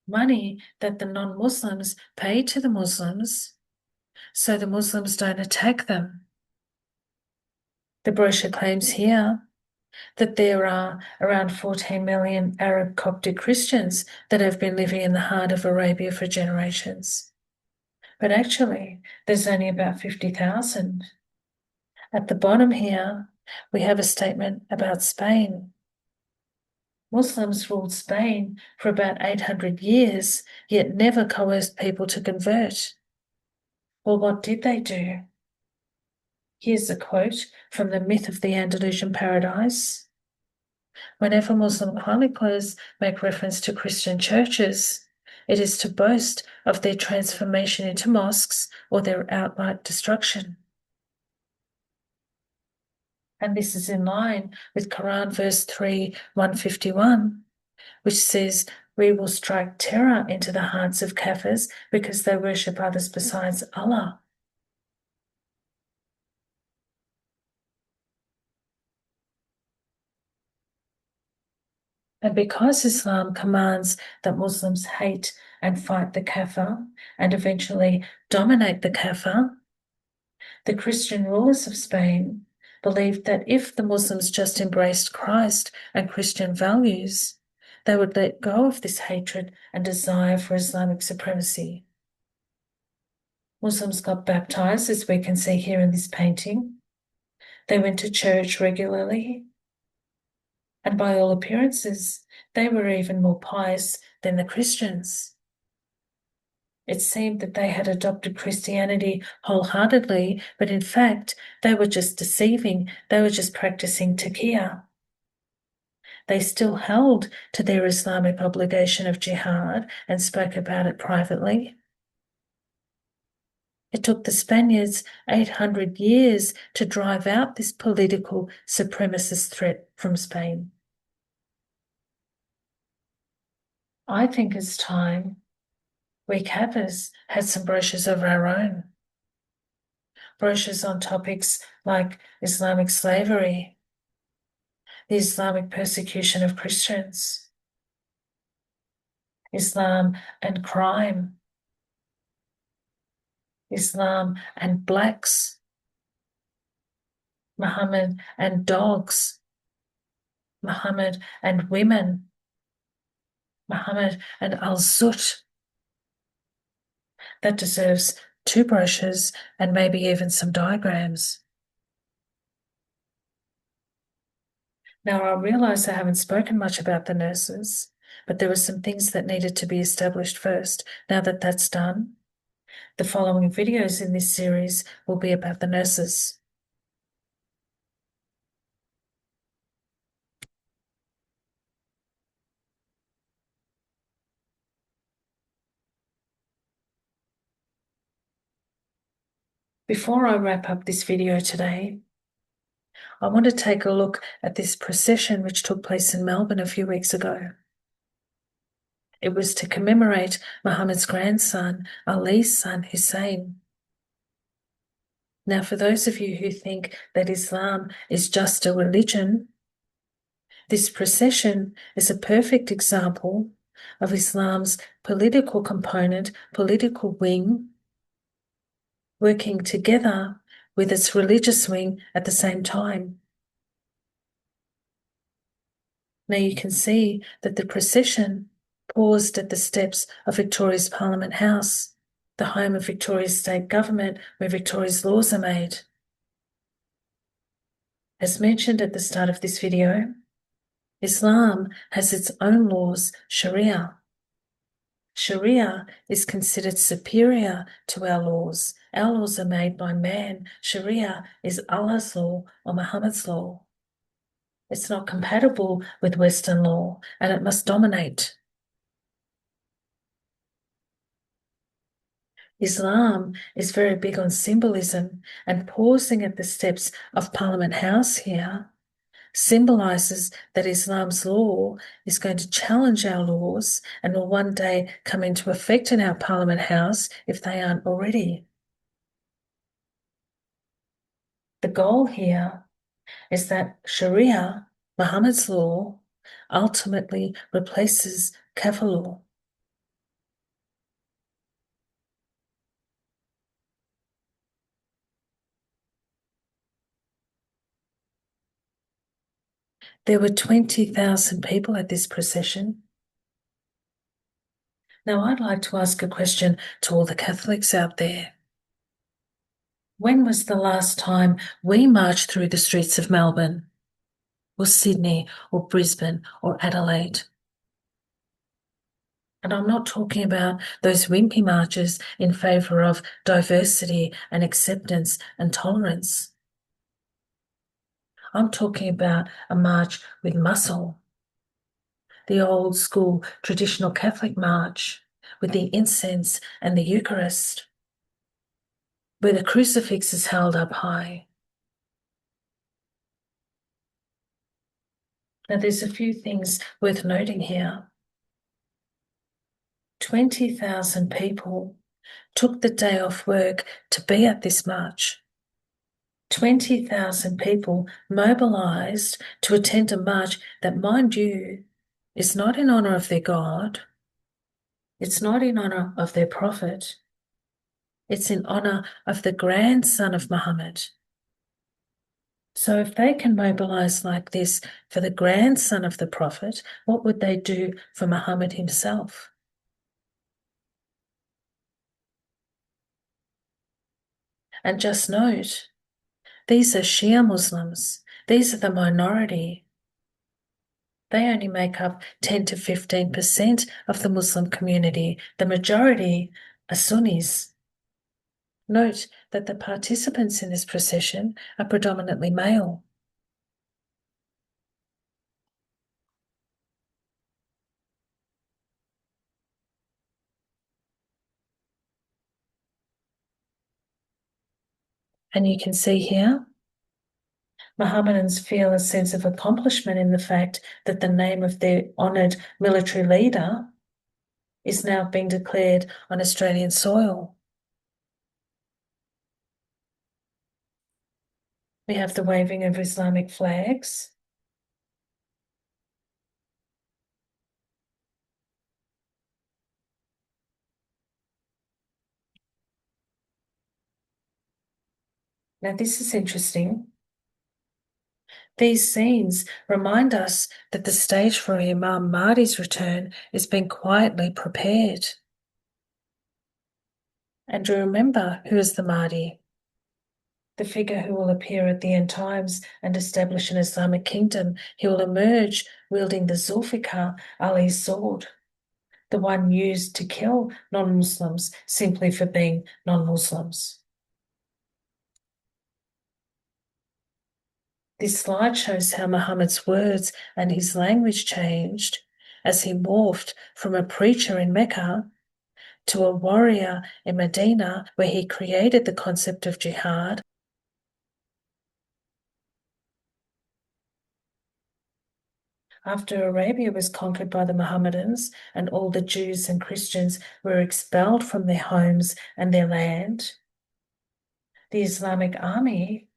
Money that the non-Muslims pay to the Muslims so the Muslims don't attack them. The brochure claims here that there are around 14 million Arab Coptic Christians that have been living in the heart of Arabia for generations. But actually, there's only about 50,000. At the bottom here, we have a statement about Spain. Muslims ruled Spain for about 800 years, yet never coerced people to convert. Well, what did they do? Here's a quote from the Myth of the Andalusian Paradise. Whenever Muslim chroniclers make reference to Christian churches, it is to boast of their transformation into mosques or their outright destruction. And this is in line with Quran verse 3:151, which says, "We will strike terror into the hearts of Kafirs because they worship others besides Allah." And because Islam commands that Muslims hate and fight the Kafir and eventually dominate the Kafir, the Christian rulers of Spain believed that if the Muslims just embraced Christ and Christian values, they would let go of this hatred and desire for Islamic supremacy. Muslims got baptized, as we can see here in this painting. They went to church regularly. And by all appearances, they were even more pious than the Christians. It seemed that they had adopted Christianity wholeheartedly, but in fact, they were just deceiving. They were just practicing taqiyya. They still held to their Islamic obligation of jihad and spoke about it privately. It took the Spaniards 800 years to drive out this political supremacist threat from Spain. I think it's time we Kafirs had some brochures of our own. Brochures on topics like Islamic slavery, the Islamic persecution of Christians, Islam and crime, Islam and blacks, Muhammad and dogs, Muhammad and women, Muhammad and Al-Zut. That deserves 2 brochures and maybe even some diagrams. Now, I realise I haven't spoken much about the nurses, but there were some things that needed to be established first. Now that that's done, the following videos in this series will be about the nurses. Before I wrap up this video today, I want to take a look at this procession which took place in Melbourne a few weeks ago. It was to commemorate Muhammad's grandson, Ali's son, Hussein. Now, for those of you who think that Islam is just a religion, this procession is a perfect example of Islam's political component, political wing, working together with its religious wing at the same time. Now you can see that the procession paused at the steps of Victoria's Parliament House, the home of Victoria's state government, where Victoria's laws are made. As mentioned at the start of this video, Islam has its own laws, Sharia. Sharia is considered superior to our laws. Our laws are made by man. Sharia is Allah's law or Muhammad's law. It's not compatible with Western law, and it must dominate. Islam is very big on symbolism, and pausing at the steps of Parliament House here symbolizes that Islam's law is going to challenge our laws and will one day come into effect in our Parliament House if they aren't already. The goal here is that Sharia, Muhammad's law, ultimately replaces Kafir law. There were 20,000 people at this procession. Now, I'd like to ask a question to all the Catholics out there. When was the last time we marched through the streets of Melbourne, or Sydney, or Brisbane, or Adelaide? And I'm not talking about those wimpy marches in favour of diversity and acceptance and tolerance. I'm talking about a march with muscle, the old school traditional Catholic march with the incense and the Eucharist, where the crucifix is held up high. Now, there's a few things worth noting here. 20,000 people took the day off work to be at this march. 20,000 people mobilised to attend a march that, mind you, is not in honour of their God. It's not in honour of their prophet. It's in honour of the grandson of Muhammad. So if they can mobilise like this for the grandson of the prophet, what would they do for Muhammad himself? And just note, these are Shia Muslims. These are the minority. They only make up 10 to 15% of the Muslim community. The majority are Sunnis. Note that the participants in this procession are predominantly male. And you can see here, Mohammedans feel a sense of accomplishment in the fact that the name of their honoured military leader is now being declared on Australian soil. We have the waving of Islamic flags. Now, this is interesting. These scenes remind us that the stage for Imam Mahdi's return is being quietly prepared. And remember, who is the Mahdi? The figure who will appear at the end times and establish an Islamic kingdom. He will emerge wielding the Zulfikar Ali's sword, the one used to kill non-Muslims simply for being non-Muslims. This slide shows how Muhammad's words and his language changed as he morphed from a preacher in Mecca to a warrior in Medina, where he created the concept of jihad. After Arabia was conquered by the Mohammedans and all the Jews and Christians were expelled from their homes and their land, the Islamic army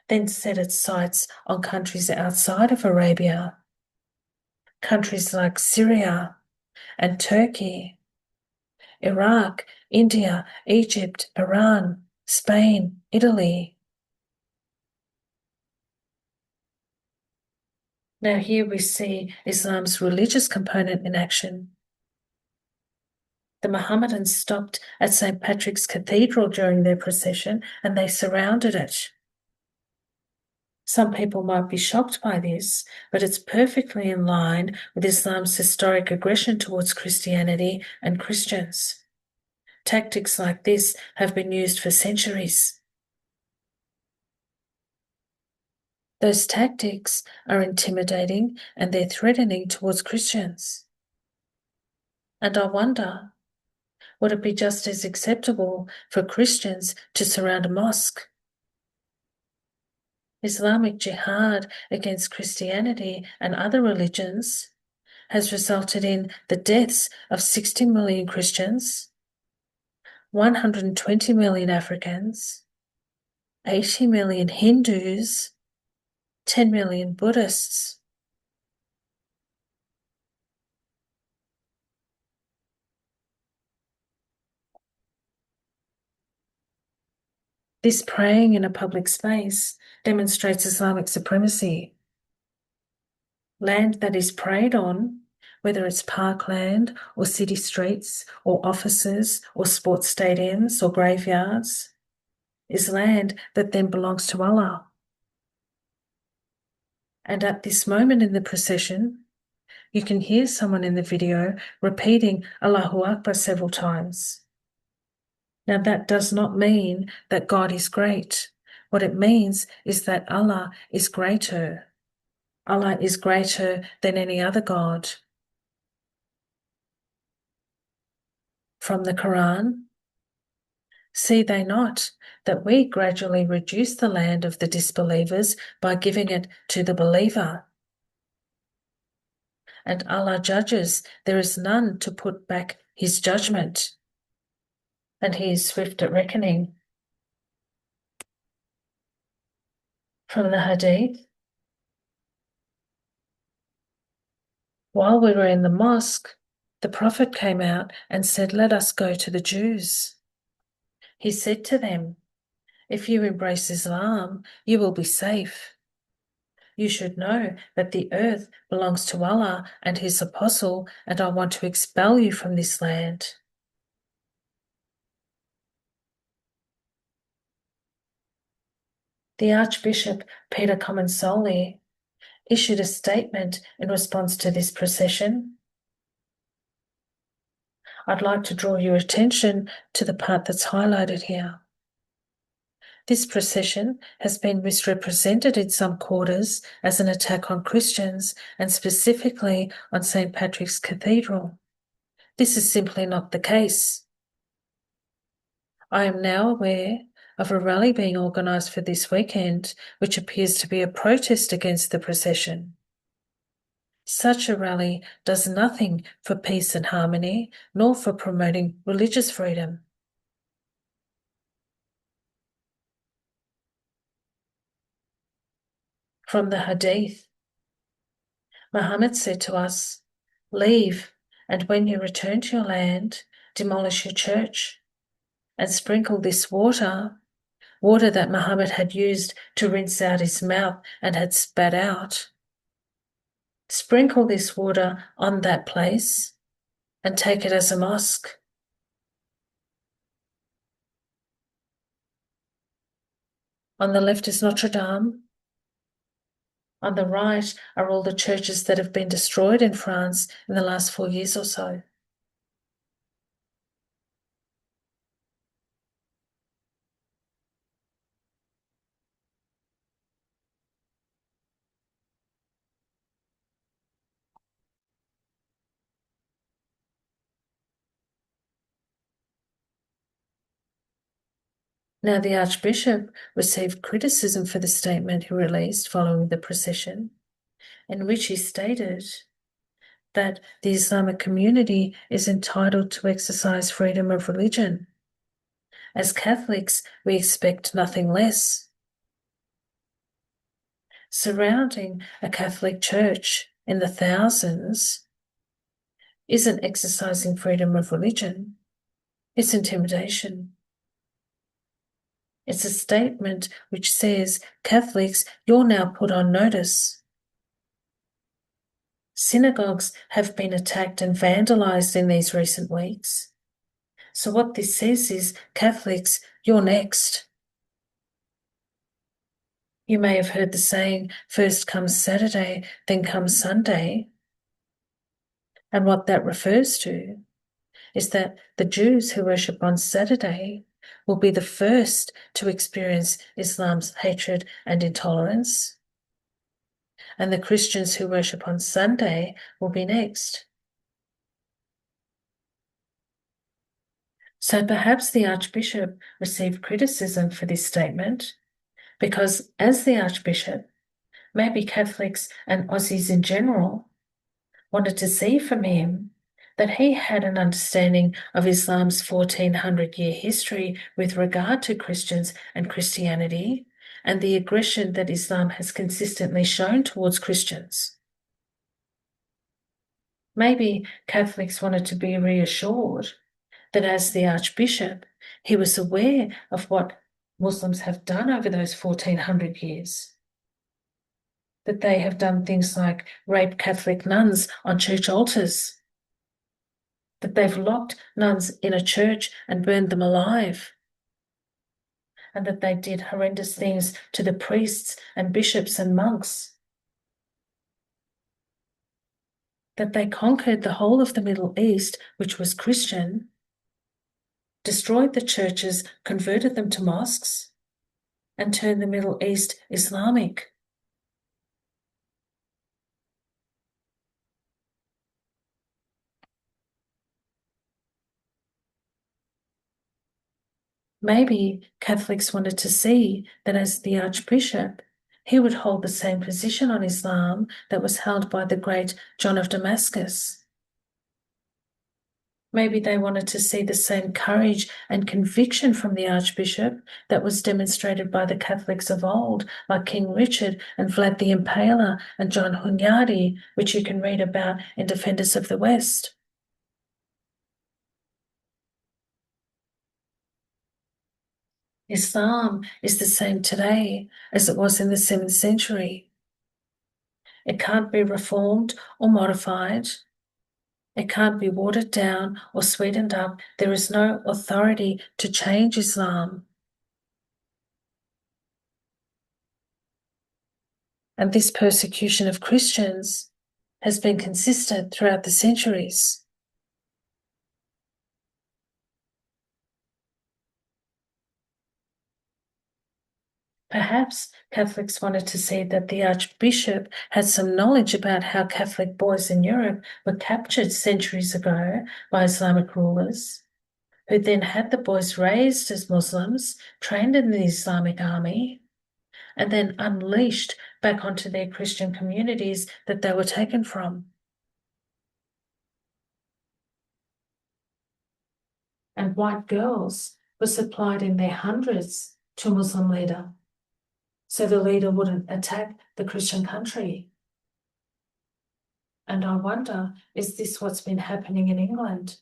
then set its sights on countries outside of Arabia, countries like Syria and Turkey, Iraq, India, Egypt, Iran, Spain, Italy. Now here we see Islam's religious component in action. The Mohammedans stopped at St. Patrick's Cathedral during their procession and they surrounded it. Some people might be shocked by this, but it's perfectly in line with Islam's historic aggression towards Christianity and Christians. Tactics like this have been used for centuries. Those tactics are intimidating and they're threatening towards Christians. And I wonder, would it be just as acceptable for Christians to surround a mosque? Islamic jihad against Christianity and other religions has resulted in the deaths of 60 million Christians, 120 million Africans, 80 million Hindus, 10 million Buddhists. This praying in a public space demonstrates Islamic supremacy. Land that is prayed on, whether it's parkland or city streets or offices or sports stadiums or graveyards, is land that then belongs to Allah. And at this moment in the procession, you can hear someone in the video repeating Allahu Akbar several times. Now that does not mean that God is great. What it means is that Allah is greater. Allah is greater than any other God. From the Quran, see they not that we gradually reduce the land of the disbelievers by giving it to the believer? And Allah judges, there is none to put back his judgment, and he is swift at reckoning. From the Hadith, while we were in the mosque, the Prophet came out and said, "Let us go to the Jews." He said to them, "If you embrace Islam, you will be safe. You should know that the earth belongs to Allah and his apostle, and I want to expel you from this land." The Archbishop Peter Comensoli issued a statement in response to this procession. I'd like to draw your attention to the part that's highlighted here. This procession has been misrepresented in some quarters as an attack on Christians and specifically on St. Patrick's Cathedral. This is simply not the case. I am now aware of a rally being organised for this weekend, which appears to be a protest against the procession. Such a rally does nothing for peace and harmony, nor for promoting religious freedom. From the Hadith, Muhammad said to us, "Leave, and when you return to your land, demolish your church, and sprinkle this water water that Muhammad had used to rinse out his mouth and had spat out. Sprinkle this water on that place and take it as a mosque. On the left is Notre Dame. On the right are all the churches that have been destroyed in France in the last 4 years or so. Now, the Archbishop received criticism for the statement he released following the procession, in which he stated that the Islamic community is entitled to exercise freedom of religion. As Catholics, we expect nothing less. Surrounding a Catholic church in the thousands isn't exercising freedom of religion, it's intimidation. It's a statement which says, Catholics, you're now put on notice. Synagogues have been attacked and vandalized in these recent weeks. So what this says is, Catholics, you're next. You may have heard the saying, first comes Saturday, then comes Sunday. And what that refers to is that the Jews who worship on Saturday will be the first to experience Islam's hatred and intolerance, and the Christians who worship on Sunday will be next. So perhaps the Archbishop received criticism for this statement because, as the Archbishop, maybe Catholics and Aussies in general wanted to see from him that he had an understanding of Islam's 1400-year history with regard to Christians and Christianity and the aggression that Islam has consistently shown towards Christians. Maybe Catholics wanted to be reassured that as the Archbishop, he was aware of what Muslims have done over those 1400 years. That they have done things like rape Catholic nuns on church altars, that they've locked nuns in a church and burned them alive, and that they did horrendous things to the priests and bishops and monks, that they conquered the whole of the Middle East, which was Christian, destroyed the churches, converted them to mosques, and turned the Middle East Islamic. Maybe Catholics wanted to see that as the Archbishop, he would hold the same position on Islam that was held by the great John of Damascus. Maybe they wanted to see the same courage and conviction from the Archbishop that was demonstrated by the Catholics of old, like King Richard and Vlad the Impaler and John Hunyadi, which you can read about in Defenders of the West. Islam is the same today as it was in the 7th century. It can't be reformed or modified. It can't be watered down or sweetened up. There is no authority to change Islam. And this persecution of Christians has been consistent throughout the centuries. Perhaps Catholics wanted to see that the Archbishop had some knowledge about how Catholic boys in Europe were captured centuries ago by Islamic rulers, who then had the boys raised as Muslims, trained in the Islamic army, and then unleashed back onto their Christian communities that they were taken from. And white girls were supplied in their hundreds to a Muslim leader, so the leader wouldn't attack the Christian country. And I wonder, is this what's been happening in England?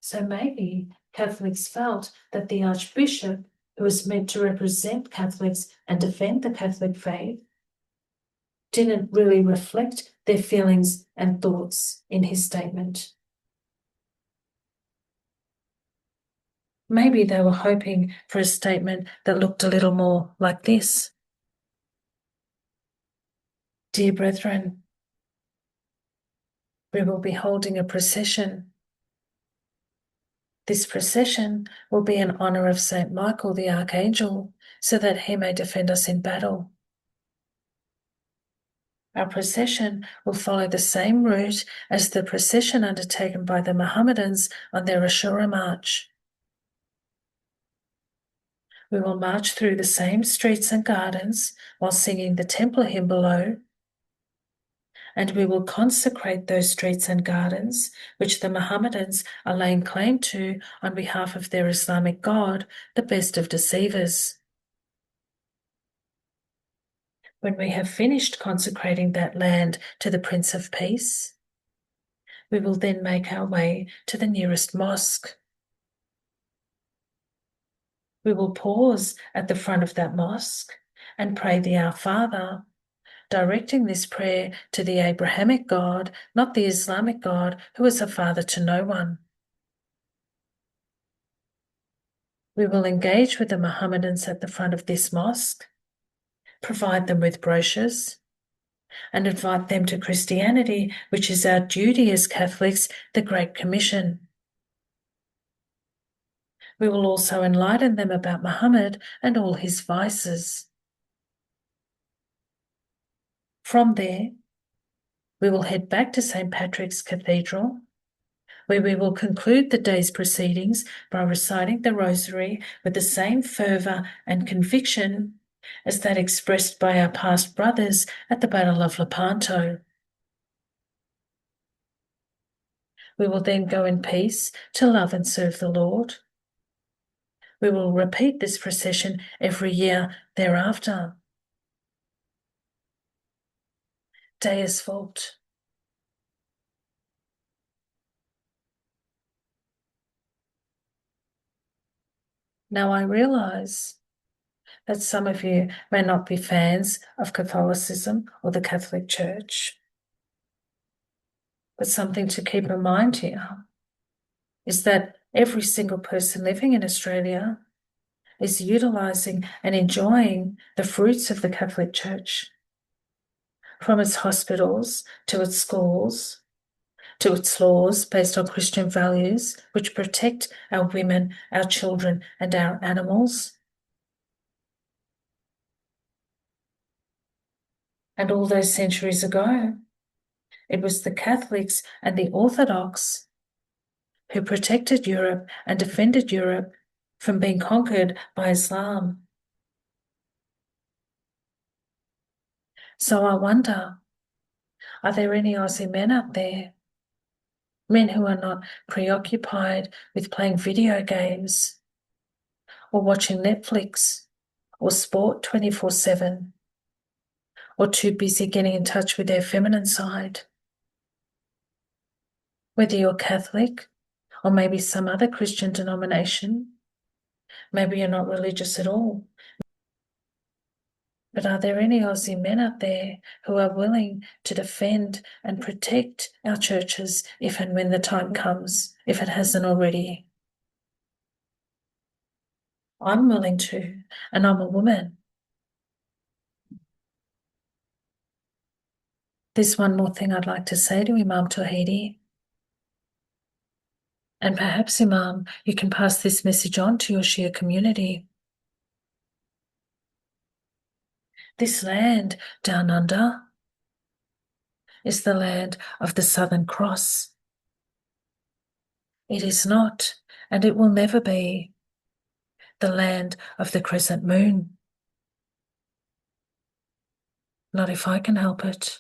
So maybe Catholics felt that the Archbishop, who was meant to represent Catholics and defend the Catholic faith, didn't really reflect their feelings and thoughts in his statement. Maybe they were hoping for a statement that looked a little more like this. Dear brethren, we will be holding a procession. This procession will be in honor of Saint Michael the Archangel, so that he may defend us in battle. Our procession will follow the same route as the procession undertaken by the Mohammedans on their Ashura march. We will march through the same streets and gardens while singing the temple hymn below, and we will consecrate those streets and gardens which the Mohammedans are laying claim to on behalf of their Islamic God, the best of deceivers. When we have finished consecrating that land to the Prince of Peace, we will then make our way to the nearest mosque. We will pause at the front of that mosque and pray the Our Father, directing this prayer to the Abrahamic God, not the Islamic God, who is a father to no one. We will engage with the Mohammedans at the front of this mosque, provide them with brochures, and invite them to Christianity, which is our duty as Catholics, the Great Commission. We will also enlighten them about Muhammad and all his vices. From there, we will head back to St. Patrick's Cathedral, where we will conclude the day's proceedings by reciting the Rosary with the same fervour and conviction as that expressed by our past brothers at the Battle of Lepanto. We will then go in peace to love and serve the Lord. We will repeat this procession every year thereafter. Deus Vult. Now I realise that some of you may not be fans of Catholicism or the Catholic Church, but something to keep in mind here is that every single person living in Australia is utilising and enjoying the fruits of the Catholic Church, from its hospitals to its schools, to its laws based on Christian values which protect our women, our children, and our animals. And all those centuries ago, it was the Catholics and the Orthodox who protected Europe and defended Europe from being conquered by Islam. So I wonder, are there any Aussie men out there? Men who are not preoccupied with playing video games or watching Netflix or sport 24/7, or too busy getting in touch with their feminine side. Whether you're Catholic or maybe some other Christian denomination, maybe you're not religious at all, but are there any Aussie men out there who are willing to defend and protect our churches if and when the time comes, if it hasn't already? I'm willing to, and I'm a woman. There's one more thing I'd like to say to Imam Tawhidi. And perhaps, Imam, you can pass this message on to your Shia community. This land down under is the land of the Southern Cross. It is not, and it will never be, the land of the crescent moon. Not if I can help it.